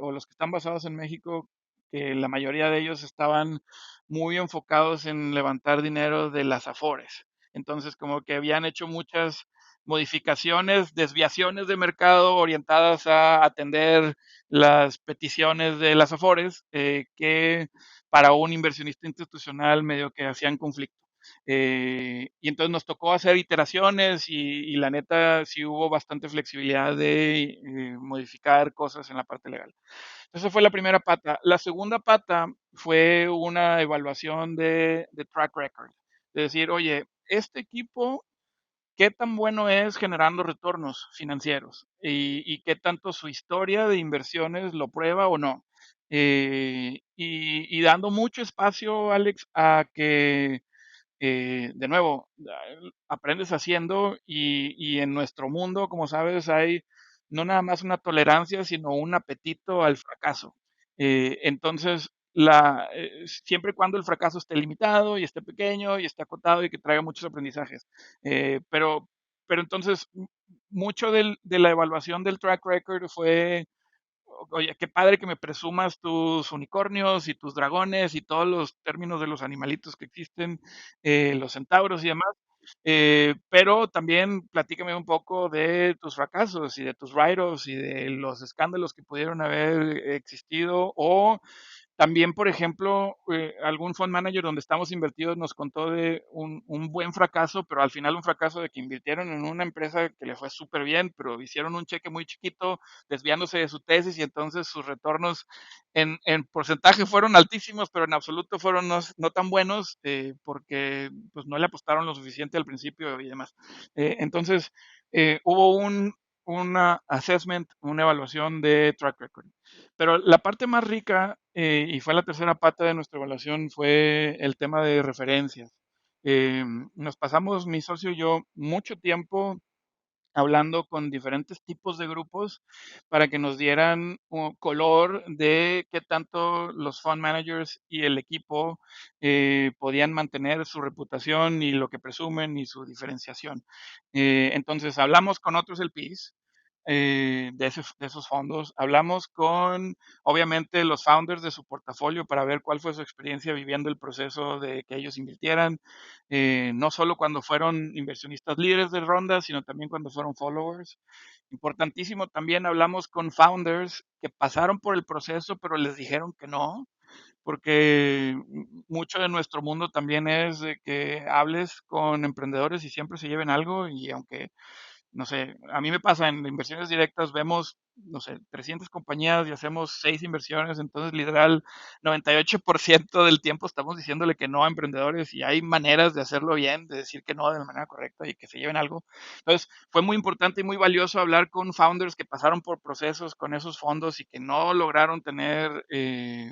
S1: o los que están basados en México que la mayoría de ellos estaban muy enfocados en levantar dinero de las Afores. Entonces, como que habían hecho muchas modificaciones, desviaciones de mercado orientadas a atender las peticiones de las Afores, que para un inversionista institucional medio que hacían conflicto. Y entonces nos tocó hacer iteraciones y la neta sí hubo bastante flexibilidad de modificar cosas en la parte legal. Esa fue la primera pata. La segunda pata fue una evaluación de track record. De decir, oye, este equipo qué tan bueno es generando retornos financieros y qué tanto su historia de inversiones lo prueba o no. Y dando mucho espacio, Alex, a que de nuevo, aprendes haciendo y en nuestro mundo, como sabes, hay no nada más una tolerancia, sino un apetito al fracaso. Entonces, siempre y cuando el fracaso esté limitado y esté pequeño y esté acotado y que traiga muchos aprendizajes. Pero entonces, mucho de la evaluación del track record fue: oye, qué padre que me presumas tus unicornios y tus dragones y todos los términos de los animalitos que existen, los centauros y demás. Pero también platícame un poco de tus fracasos y de tus write-offs y de los escándalos que pudieron haber existido o también, por ejemplo, algún fund manager donde estamos invertidos nos contó de un buen fracaso, pero al final un fracaso de que invirtieron en una empresa que le fue súper bien, pero hicieron un cheque muy chiquito, desviándose de su tesis y entonces sus retornos en porcentaje fueron altísimos, pero en absoluto fueron no tan buenos porque pues, no le apostaron lo suficiente al principio y demás. Entonces, hubo una assessment, una evaluación de track record. Pero la parte más rica, y fue la tercera pata de nuestra evaluación, fue el tema de referencias. Nos pasamos, mi socio y yo, mucho tiempo hablando con diferentes tipos de grupos para que nos dieran un color de qué tanto los fund managers y el equipo podían mantener su reputación y lo que presumen y su diferenciación. Entonces hablamos con otros LPs de esos fondos. Hablamos con, obviamente, los founders de su portafolio para ver cuál fue su experiencia viviendo el proceso de que ellos invirtieran, no solo cuando fueron inversionistas líderes de ronda, sino también cuando fueron followers. Importantísimo, también hablamos con founders que pasaron por el proceso, pero les dijeron que no, porque mucho de nuestro mundo también es de que hables con emprendedores y siempre se lleven algo y aunque no sé, a mí me pasa en inversiones directas, vemos, no sé, 300 compañías y hacemos 6 inversiones, entonces literal 98% del tiempo estamos diciéndole que no a emprendedores y hay maneras de hacerlo bien, de decir que no de la manera correcta y que se lleven algo. Entonces fue muy importante y muy valioso hablar con founders que pasaron por procesos con esos fondos y que no lograron tener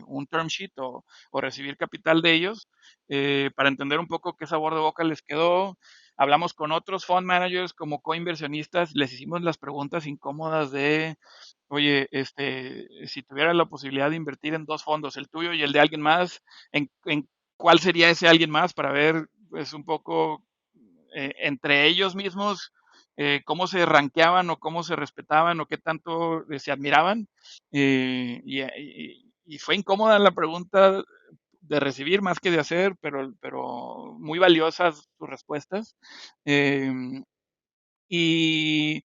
S1: un term sheet o recibir capital de ellos para entender un poco qué sabor de boca les quedó. Hablamos con otros fund managers como coinversionistas, les hicimos las preguntas incómodas de, oye, si tuviera la posibilidad de invertir en dos fondos, el tuyo y el de alguien más, en cuál sería ese alguien más para ver, pues, un poco entre ellos mismos cómo se rankeaban o cómo se respetaban o qué tanto se admiraban. Y fue incómoda la pregunta de recibir más que de hacer, pero muy valiosas sus respuestas. Eh, y,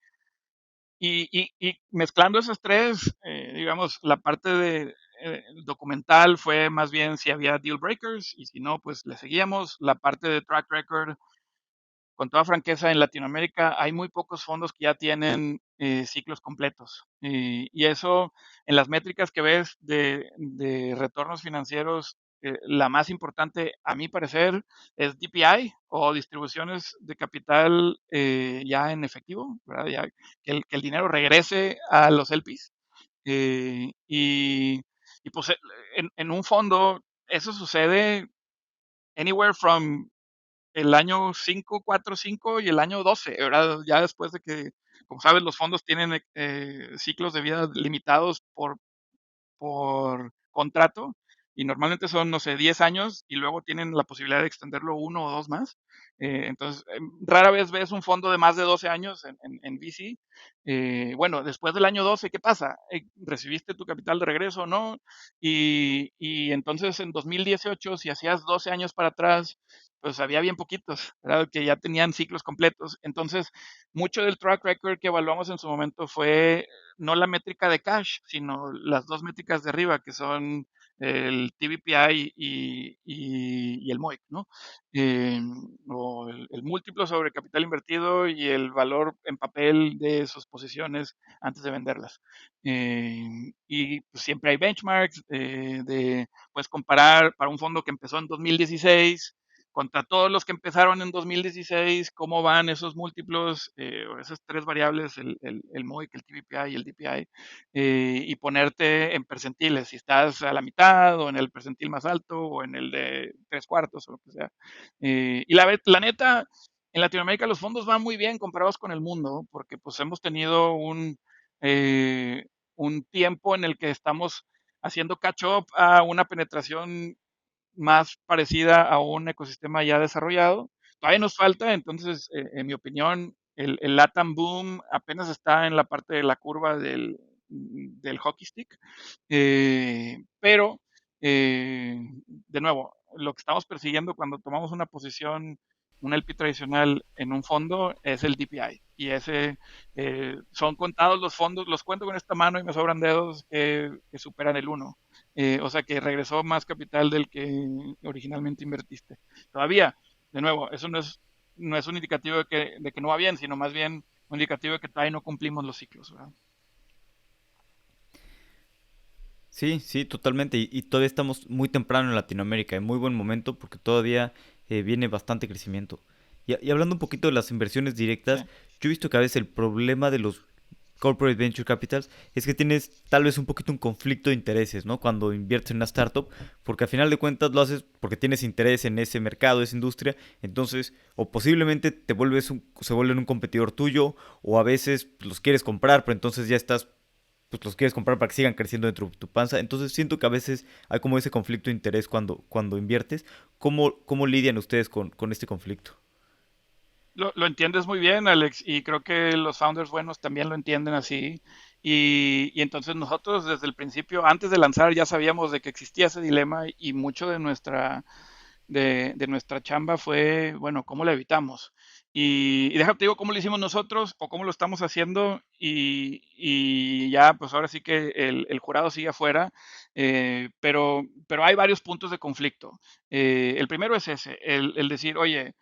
S1: y mezclando esos tres, digamos, la parte de documental fue más bien si había deal breakers y si no, pues le seguíamos. La parte de track record con toda franqueza, en Latinoamérica hay muy pocos fondos que ya tienen ciclos completos. Y eso, en las métricas que ves de retornos financieros, la más importante, a mi parecer, es DPI o distribuciones de capital ya en efectivo, ¿verdad? Ya, que el dinero regrese a los LPs. Y pues en un fondo, eso sucede anywhere from el año 5 4 5 y el año 12, ¿verdad? Ya después de que, como sabes, los fondos tienen ciclos de vida limitados por contrato y normalmente son, no sé, 10 años y luego tienen la posibilidad de extenderlo uno o dos más. Entonces, rara vez ves un fondo de más de 12 años en VC. Bueno, después del año 12, ¿qué pasa? ¿Recibiste tu capital de regreso o no? Y entonces en 2018, si hacías 12 años para atrás, pues había bien poquitos, ¿verdad? Que ya tenían ciclos completos. Entonces, mucho del track record que evaluamos en su momento fue no la métrica de cash, sino las dos métricas de arriba, que son el TVPI y el MOIC, ¿no? Eh, o el múltiplo sobre capital invertido y el valor en papel de sus posiciones antes de venderlas. Y pues, siempre hay benchmarks puedes comparar para un fondo que empezó en 2016 contra todos los que empezaron en 2016, cómo van esos múltiplos, o esas tres variables, el MOIC, el TVPI y el DPI, y ponerte en percentiles, si estás a la mitad o en el percentil más alto o en el de tres cuartos o lo que sea. Y la neta, en Latinoamérica los fondos van muy bien comparados con el mundo, porque pues hemos tenido un tiempo en el que estamos haciendo catch up a una penetración más parecida a un ecosistema ya desarrollado. Todavía nos falta, entonces, en mi opinión, el LATAM Boom apenas está en la parte de la curva del hockey stick, pero, de nuevo, lo que estamos persiguiendo cuando tomamos una posición, un LP tradicional en un fondo, es el DPI. Y ese, son contados los fondos, los cuento con esta mano y me sobran dedos que superan el uno. O sea que regresó más capital del que originalmente invertiste. Todavía, de nuevo, eso no es un indicativo de que no va bien, sino más bien un indicativo de que todavía no cumplimos los ciclos, ¿verdad?
S3: Sí, sí, totalmente. Y todavía estamos muy temprano en Latinoamérica, en muy buen momento, porque todavía viene bastante crecimiento. Y hablando un poquito de las inversiones
S1: Sí.
S3: directas, yo he visto que a veces el problema de los corporate venture capitals es que tienes tal vez un poquito un conflicto de intereses, ¿no? Cuando inviertes en una startup, porque al final de cuentas lo haces porque tienes interés en ese mercado, esa industria, entonces o posiblemente se vuelven un competidor tuyo, o a veces los quieres comprar, pero entonces ya estás, pues los quieres comprar para que sigan creciendo dentro de tu panza. Entonces siento que a veces hay como ese conflicto de interés cuando inviertes. ¿Cómo lidian ustedes con este conflicto?
S1: Lo entiendes muy bien, Alex, y creo que los founders buenos también lo entienden así. Y entonces nosotros desde el principio, antes de lanzar, ya sabíamos de que existía ese dilema y mucho de nuestra chamba fue, bueno, ¿cómo lo evitamos? Y déjate digo cómo lo hicimos nosotros o cómo lo estamos haciendo y ya, pues ahora sí que el jurado sigue afuera, pero hay varios puntos de conflicto. El primero es ese, el decir, oye,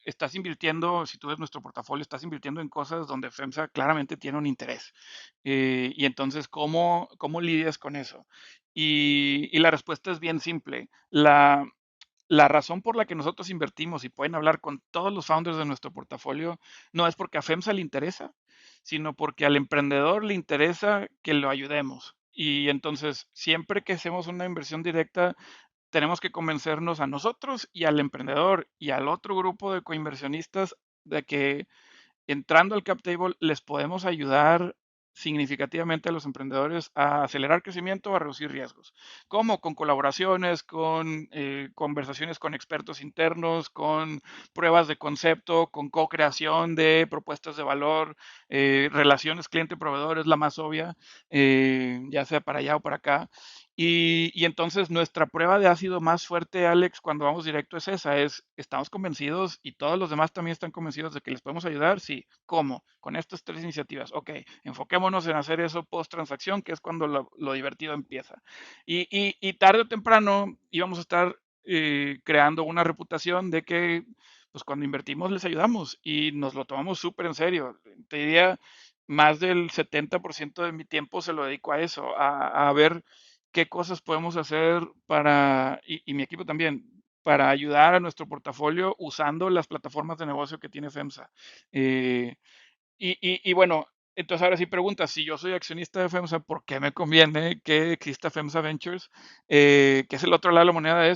S1: estás invirtiendo, si tú ves nuestro portafolio, estás invirtiendo en cosas donde FEMSA claramente tiene un interés. Y entonces, ¿cómo lidias con eso? Y la respuesta es bien simple. La razón por la que nosotros invertimos y pueden hablar con todos los founders de nuestro portafolio no es porque a FEMSA le interesa, sino porque al emprendedor le interesa que lo ayudemos. Y entonces, siempre que hacemos una inversión directa, tenemos que convencernos a nosotros y al emprendedor y al otro grupo de coinversionistas de que entrando al cap table les podemos ayudar significativamente a los emprendedores a acelerar crecimiento o a reducir riesgos. ¿Cómo? Con colaboraciones, con conversaciones con expertos internos, con pruebas de concepto, con co-creación de propuestas de valor, relaciones cliente-proveedor es la más obvia, ya sea para allá o para acá. Y entonces nuestra prueba de ácido más fuerte, Alex, cuando vamos directo es esa, estamos convencidos y todos los demás también están convencidos de que les podemos ayudar, sí. ¿Cómo? Con estas tres iniciativas. Ok, enfoquémonos en hacer eso post transacción, que es cuando lo divertido empieza. Y tarde o temprano íbamos a estar creando una reputación de que, pues cuando invertimos les ayudamos y nos lo tomamos súper en serio. Te diría, más del 70% de mi tiempo se lo dedico a eso, a ver qué cosas podemos hacer y mi equipo también, para ayudar a nuestro portafolio usando las plataformas de negocio que tiene FEMSA. Eh, y bueno, entonces ahora sí preguntas, si yo soy accionista de FEMSA, ¿por qué me conviene que exista FEMSA Ventures? Que es el otro lado de la moneda,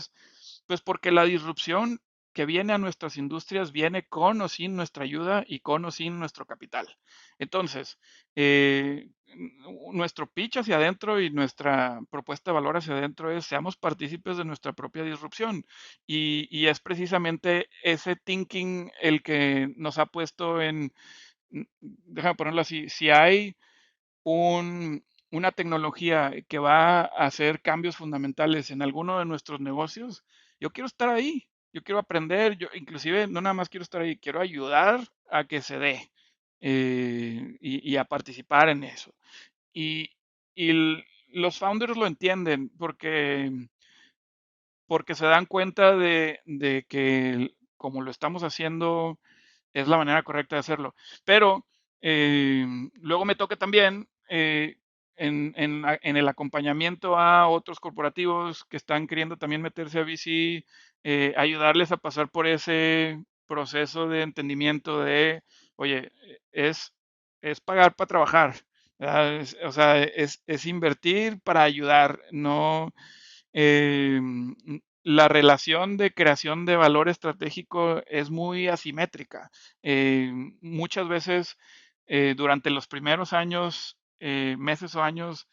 S1: pues porque la disrupción que viene a nuestras industrias viene con o sin nuestra ayuda y con o sin nuestro capital. Entonces, nuestro pitch hacia adentro y nuestra propuesta de valor hacia adentro es seamos partícipes de nuestra propia disrupción. Y es precisamente ese thinking el que nos ha puesto déjame ponerlo así, si hay una tecnología que va a hacer cambios fundamentales en alguno de nuestros negocios, yo quiero estar ahí, yo quiero aprender, yo inclusive no nada más quiero estar ahí, quiero ayudar a que se dé, y a participar en eso. Y, los founders lo entienden porque se dan cuenta de que como lo estamos haciendo es la manera correcta de hacerlo. Pero luego me toca también en el acompañamiento a otros corporativos que están queriendo también meterse a VC, ayudarles a pasar por ese proceso de entendimiento de, oye, es pagar para trabajar, ¿verdad? O sea, es invertir para ayudar, no la relación de creación de valor estratégico es muy asimétrica. Eh, Muchas veces durante los primeros años, meses o años,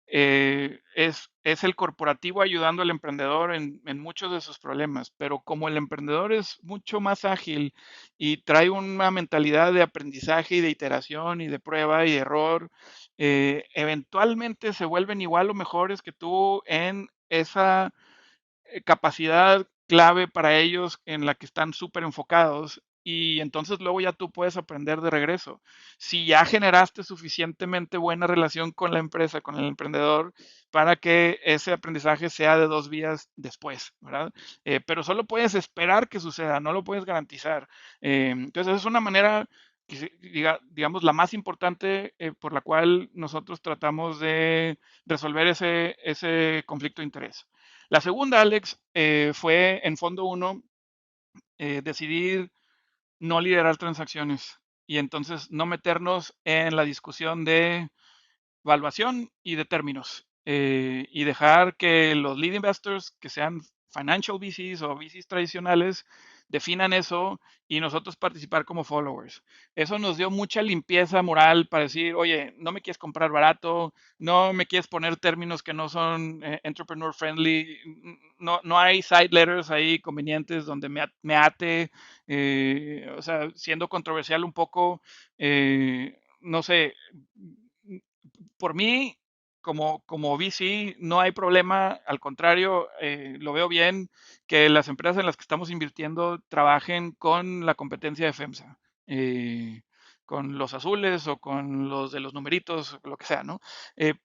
S1: es el corporativo ayudando al emprendedor en muchos de sus problemas, pero como el emprendedor es mucho más ágil y trae una mentalidad de aprendizaje y de iteración y de prueba y error, eventualmente se vuelven igual o mejores que tú en esa capacidad clave para ellos en la que están súper enfocados y entonces luego ya tú puedes aprender de regreso. Si ya generaste suficientemente buena relación con la empresa, con el emprendedor, para que ese aprendizaje sea de dos vías después, ¿verdad? Pero solo puedes esperar que suceda, no lo puedes garantizar. Entonces es una manera, digamos, la más importante por la cual nosotros tratamos de resolver ese conflicto de interés. La segunda, Alex, fue en fondo uno decidir no liderar transacciones y entonces no meternos en la discusión de valuación y de términos y dejar que los lead investors, que sean financial VCs o VCs tradicionales, definan eso y nosotros participar como followers. Eso nos dio mucha limpieza moral para decir, oye, no me quieres comprar barato, no me quieres poner términos que no son entrepreneur friendly, no hay side letters ahí convenientes donde me ate, o sea, siendo controversial un poco, no sé, por mí, como VC, no hay problema, al contrario, lo veo bien que las empresas en las que estamos invirtiendo trabajen con la competencia de FEMSA, con los azules o con los de los numeritos, lo que sea, ¿no?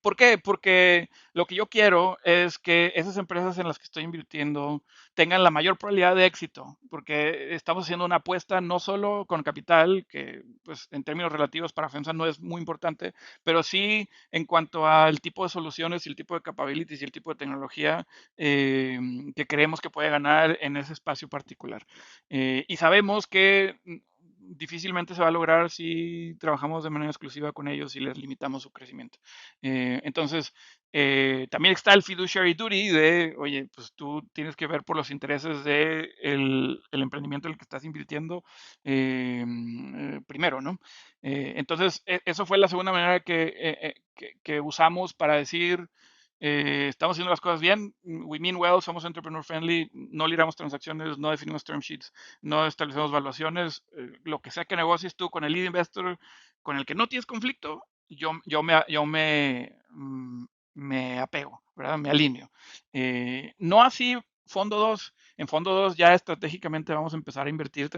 S1: ¿Por qué? Porque lo que yo quiero es que esas empresas en las que estoy invirtiendo tengan la mayor probabilidad de éxito, porque estamos haciendo una apuesta no solo con capital, que pues en términos relativos para FEMSA no es muy importante, pero sí en cuanto al tipo de soluciones y el tipo de capabilities y el tipo de tecnología que creemos que puede ganar en ese espacio particular. Y sabemos que difícilmente se va a lograr si trabajamos de manera exclusiva con ellos y les limitamos su crecimiento. Entonces, también está el fiduciary duty de, oye, pues tú tienes que ver por los intereses de el emprendimiento en el que estás invirtiendo primero, ¿no? Entonces, eso fue la segunda manera que usamos para decir, estamos haciendo las cosas bien, we mean well, somos entrepreneur friendly, no lideramos transacciones, no definimos term sheets, no establecemos valuaciones, lo que sea que negocies tú con el lead investor con el que no tienes conflicto, me apego, ¿verdad? Me alineo. No así fondo 2. En fondo 2 ya estratégicamente vamos a empezar a invertir,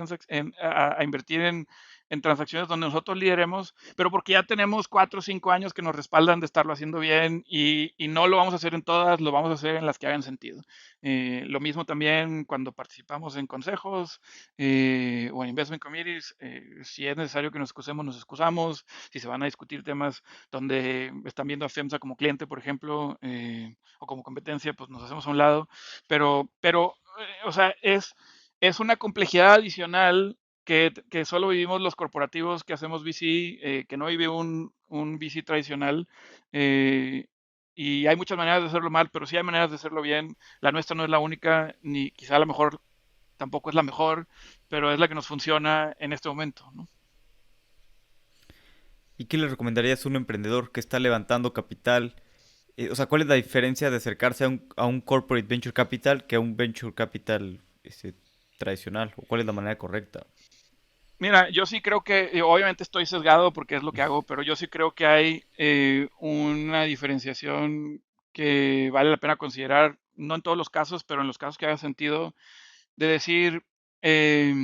S1: a invertir en transacciones donde nosotros lideremos, pero porque ya tenemos 4 o 5 años que nos respaldan de estarlo haciendo bien y no lo vamos a hacer en todas, lo vamos a hacer en las que hagan sentido. Lo mismo también cuando participamos en consejos o en investment committees, si es necesario que nos excusemos, nos excusamos, si se van a discutir temas donde están viendo a FEMSA como cliente, por ejemplo, o como competencia, pues nos hacemos a un lado, pero o sea, es una complejidad adicional que solo vivimos los corporativos que hacemos VC, que no vive un VC tradicional. Y hay muchas maneras de hacerlo mal, pero sí hay maneras de hacerlo bien. La nuestra no es la única, ni quizá a lo mejor tampoco es la mejor, pero es la que nos funciona en este momento, ¿no?
S3: ¿Y qué le recomendarías a un emprendedor que está levantando capital? O sea, ¿cuál es la diferencia de acercarse a un corporate venture capital que a un venture capital tradicional? ¿O cuál es la manera correcta?
S1: Mira, yo sí creo que, obviamente estoy sesgado porque es lo que hago, pero yo sí creo que hay una diferenciación que vale la pena considerar, no en todos los casos, pero en los casos que haga sentido, de decir, eh,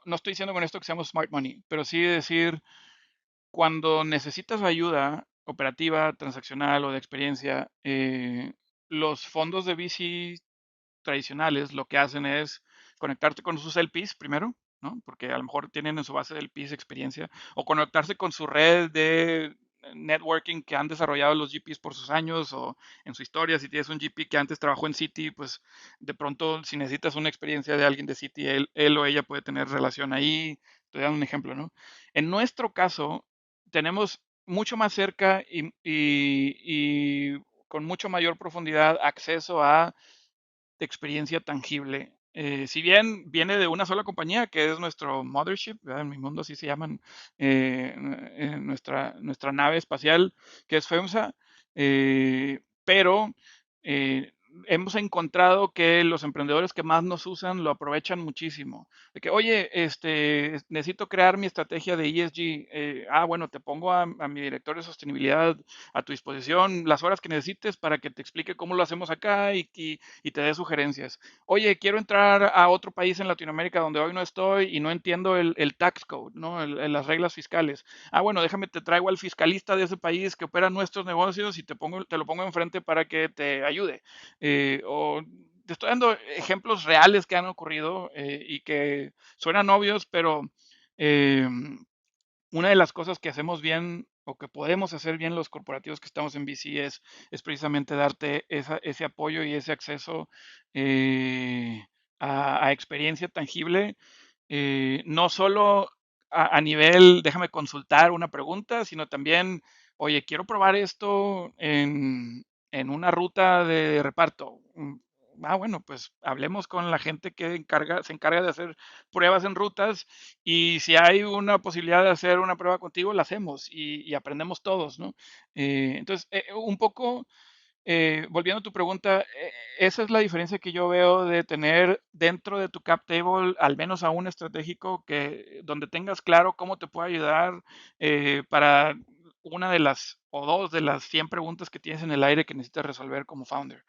S1: no estoy diciendo con esto que seamos smart money, pero sí de decir, cuando necesitas ayuda operativa, transaccional o de experiencia, los fondos de VC tradicionales lo que hacen es conectarte con sus LPs primero, ¿no? Porque a lo mejor tienen en su base de LPs experiencia, o conectarse con su red de networking que han desarrollado los GPs por sus años o en su historia. Si tienes un GP que antes trabajó en Citi, pues de pronto si necesitas una experiencia de alguien de Citi, él o ella puede tener relación ahí. Estoy dando un ejemplo, ¿no? En nuestro caso, tenemos mucho más cerca y con mucho mayor profundidad acceso a experiencia tangible. Si bien viene de una sola compañía, que es nuestro mothership, ¿verdad? En mi mundo así se llaman, nuestra nave espacial, que es FEMSA, pero eh, hemos encontrado que los emprendedores que más nos usan lo aprovechan muchísimo. De que, oye, necesito crear mi estrategia de ESG. Bueno, te pongo a mi director de sostenibilidad a tu disposición las horas que necesites para que te explique cómo lo hacemos acá y te dé sugerencias. Oye, quiero entrar a otro país en Latinoamérica donde hoy no estoy y no entiendo el tax code, ¿no? Las reglas fiscales. Bueno, déjame, te traigo al fiscalista de ese país que opera nuestros negocios y te lo pongo enfrente para que te ayude. O te estoy dando ejemplos reales que han ocurrido y que suenan obvios, pero eh, una de las cosas que hacemos bien o que podemos hacer bien los corporativos que estamos en VC es precisamente darte ese apoyo y ese acceso a experiencia tangible, no solo a nivel, déjame consultar una pregunta, sino también, oye, quiero probar esto en una ruta de reparto. Bueno, pues hablemos con la gente que se encarga de hacer pruebas en rutas y si hay una posibilidad de hacer una prueba contigo, la hacemos y aprendemos todos, ¿no? Entonces, un poco volviendo a tu pregunta, esa es la diferencia que yo veo de tener dentro de tu cap table, al menos a un estratégico que donde tengas claro cómo te puede ayudar para una de las o dos de las 100 preguntas que tienes en el aire que necesitas resolver como founder.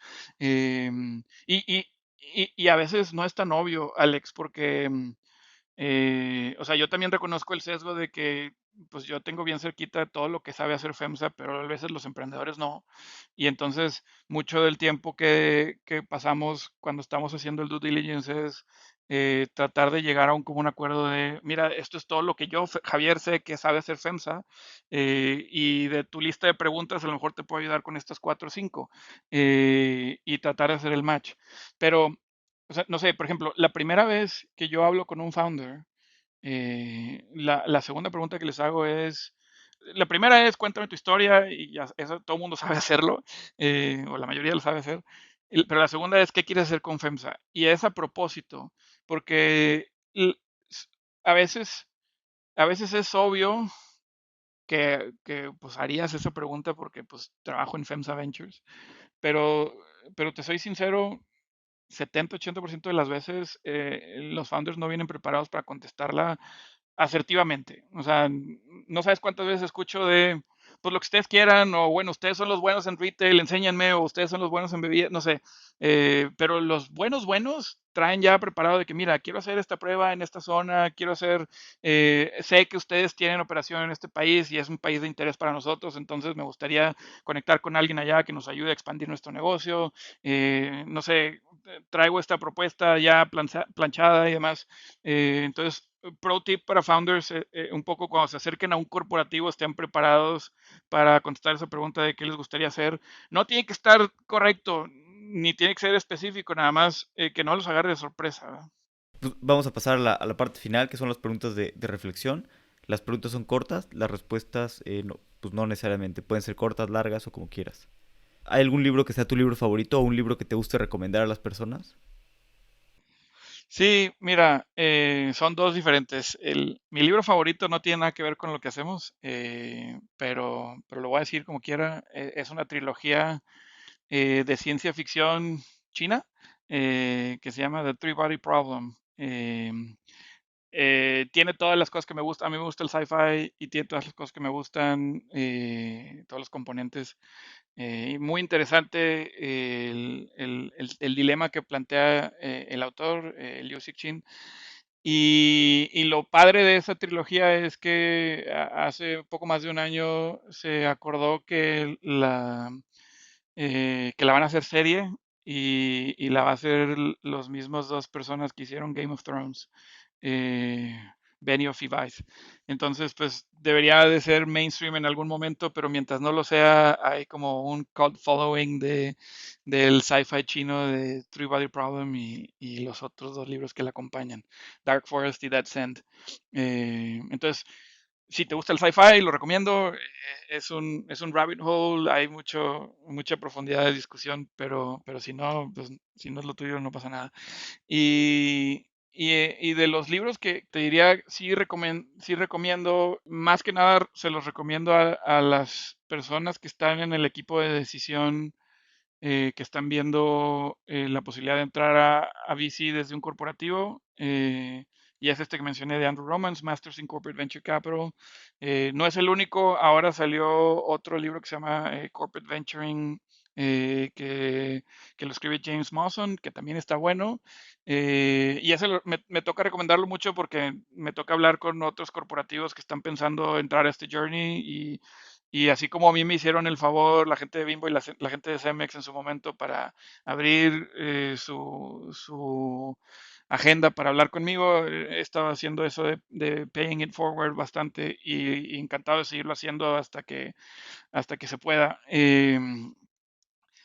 S1: Y a veces no es tan obvio, Alex, porque o sea, yo también reconozco el sesgo de que pues yo tengo bien cerquita todo lo que sabe hacer FEMSA, pero a veces los emprendedores no. Y entonces mucho del tiempo que pasamos cuando estamos haciendo el due diligence es tratar de llegar a un común acuerdo de, mira, esto es todo lo que yo, Javier, sé que sabe hacer FEMSA, y de tu lista de preguntas a lo mejor te puedo ayudar con estas cuatro o cinco, y tratar de hacer el match. Pero o sea, no sé, por ejemplo, la primera vez que yo hablo con un founder, la segunda pregunta que les hago es, la primera es cuéntame tu historia y ya, eso todo el mundo sabe hacerlo, o la mayoría lo sabe hacer, pero la segunda es qué quieres hacer con FEMSA. Y es a propósito, porque s- a veces, a veces es obvio que pues harías esa pregunta porque pues trabajo en FEMSA Ventures, pero, pero te soy sincero, 70-80% de las veces los founders no vienen preparados para contestarla asertivamente. O sea, no sabes cuántas veces escucho de, pues lo que ustedes quieran, o bueno, ustedes son los buenos en retail, enséñenme, o ustedes son los buenos en bebidas, no sé. Pero los buenos traen ya preparado de que, mira, quiero hacer esta prueba en esta zona, quiero hacer, sé que ustedes tienen operación en este país y es un país de interés para nosotros, entonces me gustaría conectar con alguien allá que nos ayude a expandir nuestro negocio. No sé, traigo esta propuesta ya planchada y demás. Entonces, pro tip para founders, un poco cuando se acerquen a un corporativo estén preparados para contestar esa pregunta de qué les gustaría hacer. No tiene que estar correcto, ni tiene que ser específico, nada más que no los agarre de sorpresa, ¿verdad?
S3: Pues vamos a pasar a la parte final, que son las preguntas de reflexión. Las preguntas son cortas, las respuestas no, pues no necesariamente. Pueden ser cortas, largas o como quieras. ¿Hay algún libro que sea tu libro favorito o un libro que te guste recomendar a las personas?
S1: Sí, mira, son dos diferentes. Mi libro favorito no tiene nada que ver con lo que hacemos, pero lo voy a decir como quiera. Es una trilogía de ciencia ficción china que se llama The Three Body Problem. Tiene todas las cosas que me gustan. A mí me gusta el sci-fi y tiene todas las cosas que me gustan, todos los componentes. Y muy interesante el dilema que plantea el autor, Liu Cixin. Y lo padre de esa trilogía es que hace poco más de un año se acordó que la van a hacer serie y la va a hacer los mismos dos personas que hicieron Game of Thrones. Eh, Benioff y Weiss. Entonces, pues debería de ser mainstream en algún momento, pero mientras no lo sea, hay como un cult following del sci-fi chino de Three Body Problem y los otros dos libros que le acompañan, Dark Forest y Dead End. Entonces, si te gusta el sci-fi, lo recomiendo. Es un rabbit hole, hay mucha profundidad de discusión, pero si no, pues, si no es lo tuyo, no pasa nada. Y de los libros que te diría, sí recomiendo, más que nada se los recomiendo a las personas que están en el equipo de decisión, que están viendo la posibilidad de entrar a VC desde un corporativo. Y es este que mencioné de Andrew Romans, Masters in Corporate Venture Capital. No es el único, ahora salió otro libro que se llama Corporate Venturing, que lo escribe James Mawson, que también está bueno. Y ese me toca recomendarlo mucho porque me toca hablar con otros corporativos que están pensando entrar a este journey y así como a mí me hicieron el favor la gente de Bimbo y la gente de Cemex en su momento para abrir su agenda para hablar conmigo, he estado haciendo eso de paying it forward bastante y encantado de seguirlo haciendo hasta que se pueda.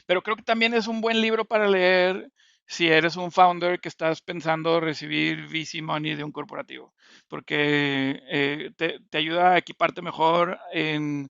S1: Pero creo que también es un buen libro para leer si eres un founder que estás pensando recibir VC money de un corporativo, porque te ayuda a equiparte mejor en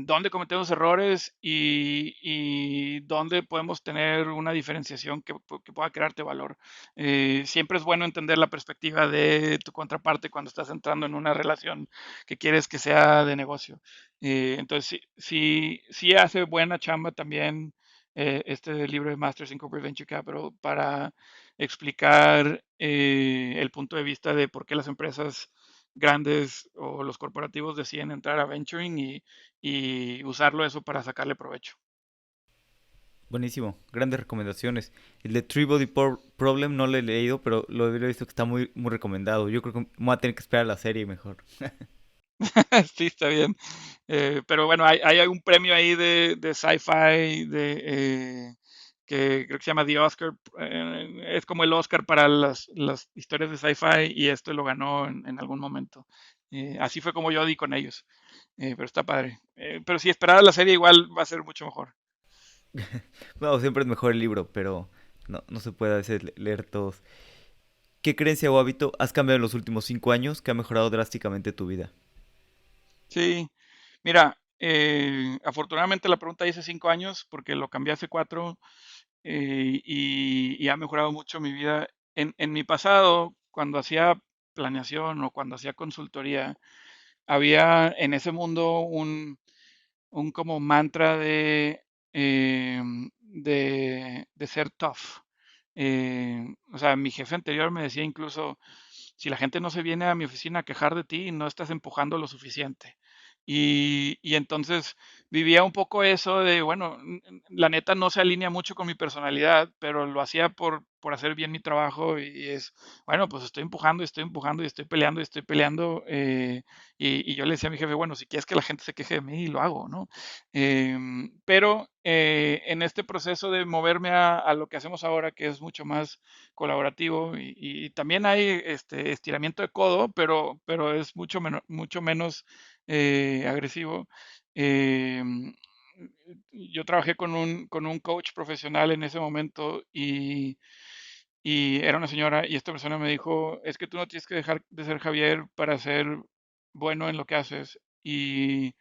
S1: dónde cometemos errores y dónde podemos tener una diferenciación que pueda crearte valor. Siempre es bueno entender la perspectiva de tu contraparte cuando estás entrando en una relación que quieres que sea de negocio. Entonces, sí hace buena chamba también este libro de Masters in Corporate Venture Capital para explicar el punto de vista de por qué las empresas grandes o los corporativos deciden entrar a venturing y usarlo eso para sacarle provecho.
S3: Buenísimo, grandes recomendaciones. El de Problem no lo he leído, pero lo he visto que está muy, muy recomendado. Yo creo que voy a tener que esperar la serie mejor.
S1: Sí, está bien. Pero bueno, hay un premio ahí de sci-fi que creo que se llama The Oscar. Es como el Oscar para las historias de sci-fi y esto lo ganó en algún momento. Así fue como yo di con ellos. Pero está padre. Pero si esperara la serie igual va a ser mucho mejor.
S3: Bueno, siempre es mejor el libro, pero no se puede a veces leer todos. ¿Qué creencia o hábito has cambiado en los últimos 5 años que ha mejorado drásticamente tu vida?
S1: Sí, mira, afortunadamente la pregunta dice 5 años porque lo cambié hace 4 y ha mejorado mucho mi vida. En mi pasado, cuando hacía planeación o cuando hacía consultoría, había en ese mundo un como mantra de ser tough. O sea, mi jefe anterior me decía incluso, si la gente no se viene a mi oficina a quejar de ti, no estás empujando lo suficiente. Y entonces vivía un poco eso de, bueno, la neta no se alinea mucho con mi personalidad, pero lo hacía por hacer bien mi trabajo y es, bueno, pues estoy empujando y estoy empujando y estoy peleando y estoy peleando. Y yo le decía a mi jefe, bueno, si quieres que la gente se queje de mí, lo hago, ¿no? Pero en este proceso de moverme a lo que hacemos ahora, que es mucho más colaborativo y también hay este estiramiento de codo, pero es mucho menos agresivo. Em, yo trabajé con un coach profesional en ese momento y era una señora y esta persona me dijo, es que tú no tienes que dejar de ser Javier para ser bueno en lo que haces. Y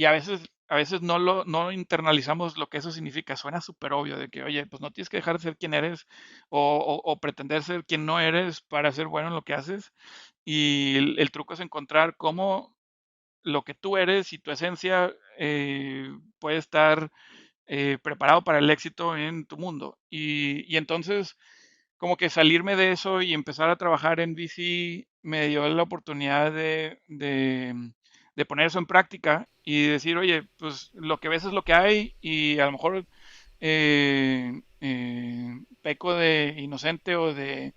S1: a veces no internalizamos lo que eso significa. Suena súper obvio de que, oye, pues no tienes que dejar de ser quien eres o pretender ser quien no eres para ser bueno en lo que haces. Y el truco es encontrar cómo lo que tú eres y tu esencia puede estar preparado para el éxito en tu mundo. Y entonces, como que salirme de eso y empezar a trabajar en VC me dio la oportunidad de poner eso en práctica y decir, oye, pues lo que ves es lo que hay y a lo mejor peco de inocente o de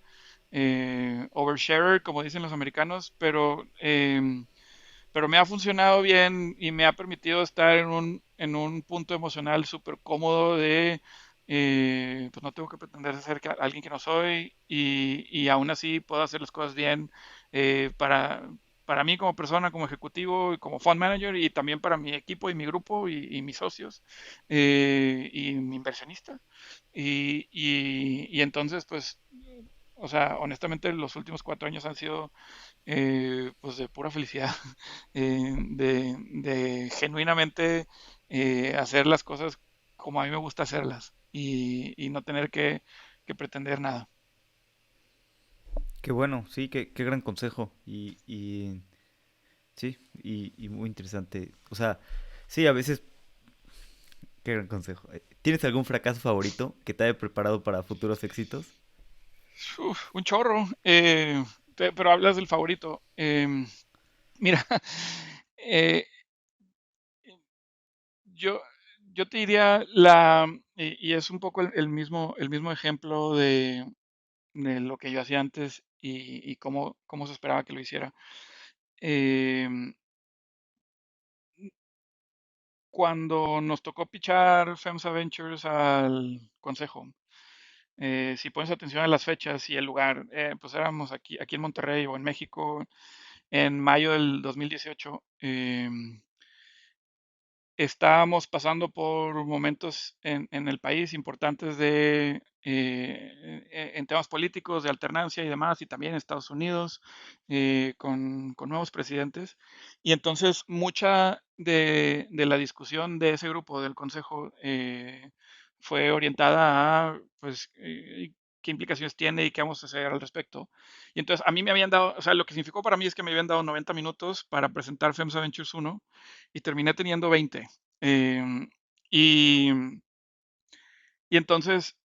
S1: oversharer, como dicen los americanos, pero me ha funcionado bien y me ha permitido estar en un punto emocional súper cómodo de pues no tengo que pretender ser alguien que no soy y aún así puedo hacer las cosas bien para mí como persona, como ejecutivo y como fund manager y también para mi equipo y mi grupo y mis socios y mi inversionista. Y entonces, pues, o sea, honestamente los últimos 4 años han sido pues de pura felicidad, de genuinamente hacer las cosas como a mí me gusta hacerlas y no tener que pretender nada.
S3: Qué bueno, sí, qué gran consejo. Sí, y muy interesante. O sea, sí, a veces, qué gran consejo. ¿Tienes algún fracaso favorito que te haya preparado para futuros éxitos?
S1: Uf, un chorro, pero hablas del favorito. Mira, eh, yo, yo te diría y es un poco el mismo ejemplo de lo que yo hacía antes y cómo se esperaba que lo hiciera. Em, Cuando nos tocó pichar FEMSA Ventures al consejo, si pones atención a las fechas y el lugar, pues éramos aquí en Monterrey o en México en mayo del 2018. Estábamos pasando por momentos en el país importantes en temas políticos, de alternancia y demás, y también en Estados Unidos, con nuevos presidentes. Y entonces mucha de la discusión de ese grupo del Consejo fue orientada a, pues, qué implicaciones tiene y qué vamos a hacer al respecto. Y entonces a mí me habían dado, o sea, lo que significó para mí es que me habían dado 90 minutos para presentar FEMSA Ventures 1 y terminé teniendo 20. Em, y, y entonces,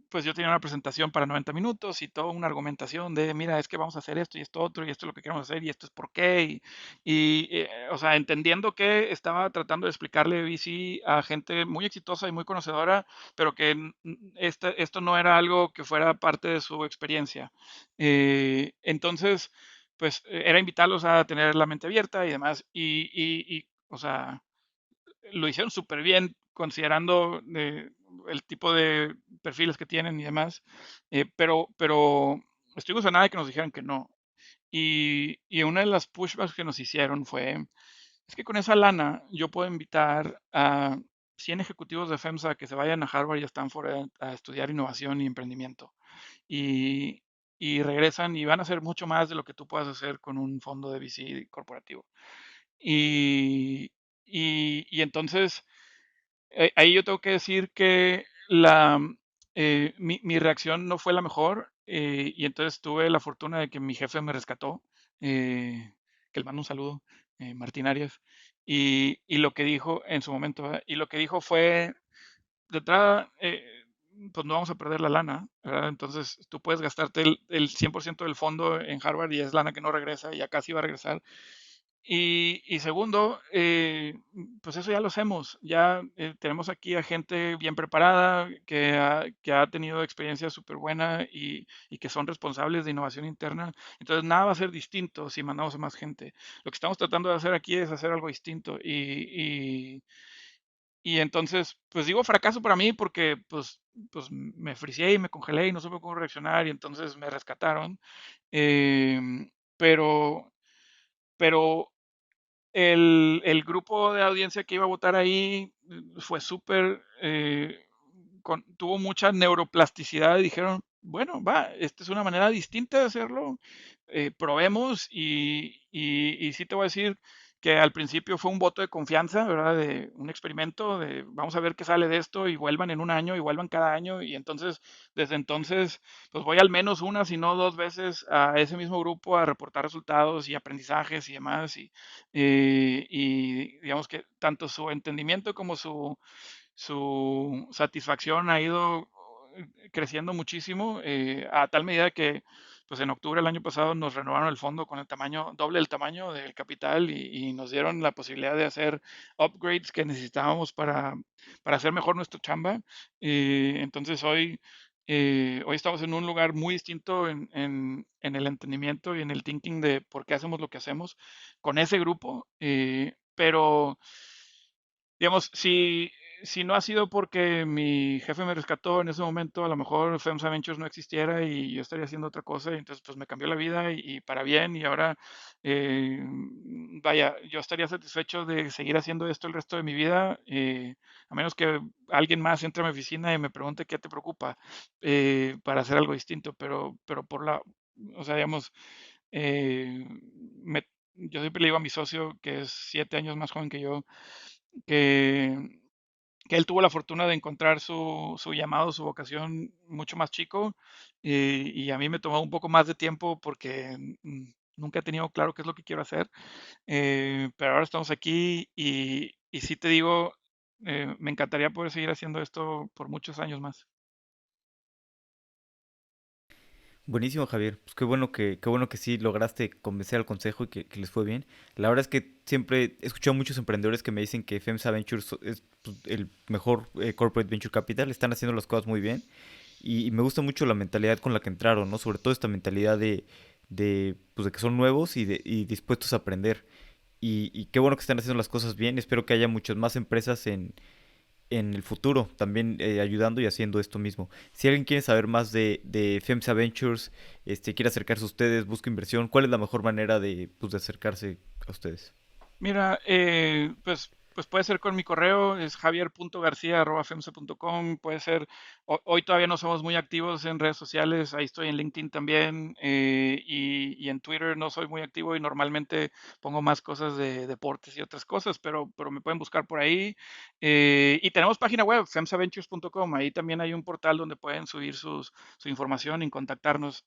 S1: pues yo tenía una presentación para 90 minutos y toda una argumentación de, mira, es que vamos a hacer esto y esto otro y esto es lo que queremos hacer y esto es por qué. O sea, entendiendo que estaba tratando de explicarle VC a gente muy exitosa y muy conocedora, pero que esto no era algo que fuera parte de su experiencia. Entonces, pues era invitarlos a tener la mente abierta y demás. O sea, lo hicieron súper bien considerando el tipo de perfiles que tienen y demás, pero estoy emocionada de que nos dijeran que no. Y una de las pushbacks que nos hicieron fue, es que con esa lana yo puedo invitar a 100 ejecutivos de FEMSA que se vayan a Harvard y a Stanford a estudiar innovación y emprendimiento. Y, y regresan y van a hacer mucho más de lo que tú puedas hacer con un fondo de VC corporativo. Y, y entonces ahí yo tengo que decir que mi reacción no fue la mejor y entonces tuve la fortuna de que mi jefe me rescató, que le mando un saludo, Martín Arias, y lo que dijo en su momento, ¿verdad? Y lo que dijo fue, de entrada, pues no vamos a perder la lana, ¿verdad? Entonces tú puedes gastarte el 100% del fondo en Harvard y es lana que no regresa y acá sí va a regresar. Y segundo, pues eso ya lo hacemos. Ya tenemos aquí a gente bien preparada, que ha tenido experiencia súper buena y que son responsables de innovación interna. Entonces, nada va a ser distinto si mandamos a más gente. Lo que estamos tratando de hacer aquí es hacer algo distinto. Y entonces, pues digo fracaso para mí porque pues me friseé y me congelé y no supe cómo reaccionar y entonces me rescataron. Em, pero, pero el grupo de audiencia que iba a votar ahí fue súper, tuvo mucha neuroplasticidad y dijeron, bueno, va, esta es una manera distinta de hacerlo, probemos y sí te voy a decir que al principio fue un voto de confianza, ¿verdad? De un experimento, de vamos a ver qué sale de esto y vuelvan en un año y vuelvan cada año y entonces, desde entonces, pues voy al menos una, si no dos veces a ese mismo grupo a reportar resultados y aprendizajes y demás y digamos que tanto su entendimiento como su satisfacción ha ido creciendo muchísimo a tal medida que pues en octubre del año pasado nos renovaron el fondo con el tamaño, doble el tamaño del capital y nos dieron la posibilidad de hacer upgrades que necesitábamos para hacer mejor nuestra chamba. Entonces hoy estamos en un lugar muy distinto en el entendimiento y en el thinking de por qué hacemos lo que hacemos con ese grupo, pero digamos, si no ha sido porque mi jefe me rescató en ese momento, a lo mejor FEMSA Ventures no existiera y yo estaría haciendo otra cosa, y entonces pues me cambió la vida y para bien, y ahora, vaya, yo estaría satisfecho de seguir haciendo esto el resto de mi vida, a menos que alguien más entre a mi oficina y me pregunte qué te preocupa, para hacer algo distinto, pero o sea, digamos, eh, yo siempre le digo a mi socio, que es 7 años más joven que yo, que, que él tuvo la fortuna de encontrar su llamado, su vocación mucho más chico, y a mí me tomó un poco más de tiempo porque nunca he tenido claro qué es lo que quiero hacer, pero ahora estamos aquí y sí te digo, me encantaría poder seguir haciendo esto por muchos años más.
S3: Buenísimo, Javier. Pues qué bueno que sí lograste convencer al consejo y que les fue bien. La verdad es que siempre he escuchado a muchos emprendedores que me dicen que FEMSA Ventures es pues, el mejor corporate venture capital. Están haciendo las cosas muy bien y me gusta mucho la mentalidad con la que entraron, ¿no? Sobre todo esta mentalidad pues, de que son nuevos y dispuestos a aprender. Y qué bueno que están haciendo las cosas bien. Espero que haya muchas más empresas en el futuro también ayudando y haciendo esto mismo. Si alguien quiere saber más de FEMSA Ventures, quiere acercarse a ustedes, busca inversión, ¿cuál es la mejor manera pues, de acercarse a ustedes?
S1: Mira, pues puede ser con mi correo, es javier.garcia@femsa.com, puede ser, hoy todavía no somos muy activos en redes sociales, ahí estoy en LinkedIn también, y en Twitter no soy muy activo y normalmente pongo más cosas de deportes y otras cosas, pero me pueden buscar por ahí. Y tenemos página web, femsaventures.com, ahí también hay un portal donde pueden subir su información y contactarnos.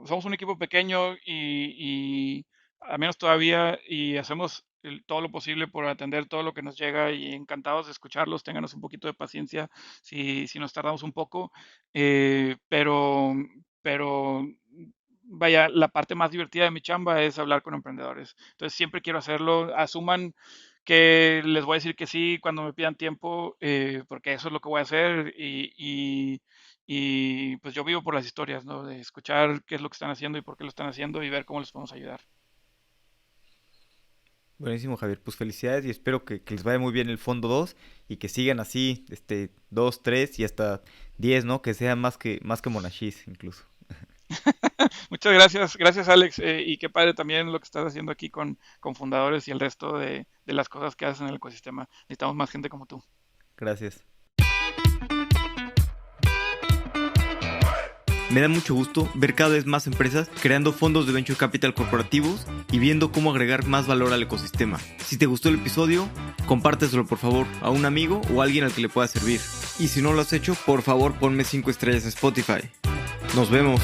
S1: Somos un equipo pequeño y al menos todavía, y hacemos todo lo posible por atender todo lo que nos llega y encantados de escucharlos. Ténganos un poquito de paciencia si nos tardamos un poco, pero vaya, la parte más divertida de mi chamba es hablar con emprendedores. Entonces siempre quiero hacerlo. Asuman que les voy a decir que sí cuando me pidan tiempo, porque eso es lo que voy a hacer y pues yo vivo por las historias, ¿no? De escuchar qué es lo que están haciendo y por qué lo están haciendo y ver cómo les podemos ayudar.
S3: Buenísimo, Javier. Pues felicidades y espero que les vaya muy bien el fondo 2 y que sigan así, 2, 3 y hasta 10, ¿no? Que sea más que Monashis incluso.
S1: Muchas gracias, gracias Alex, y qué padre también lo que estás haciendo aquí con fundadores y el resto de las cosas que haces en el ecosistema. Necesitamos más gente como tú.
S3: Gracias.
S2: Me da mucho gusto ver cada vez más empresas creando fondos de venture capital corporativos y viendo cómo agregar más valor al ecosistema. Si te gustó el episodio, compárteselo por favor a un amigo o a alguien al que le pueda servir. Y si no lo has hecho, por favor ponme 5 estrellas en Spotify. Nos vemos.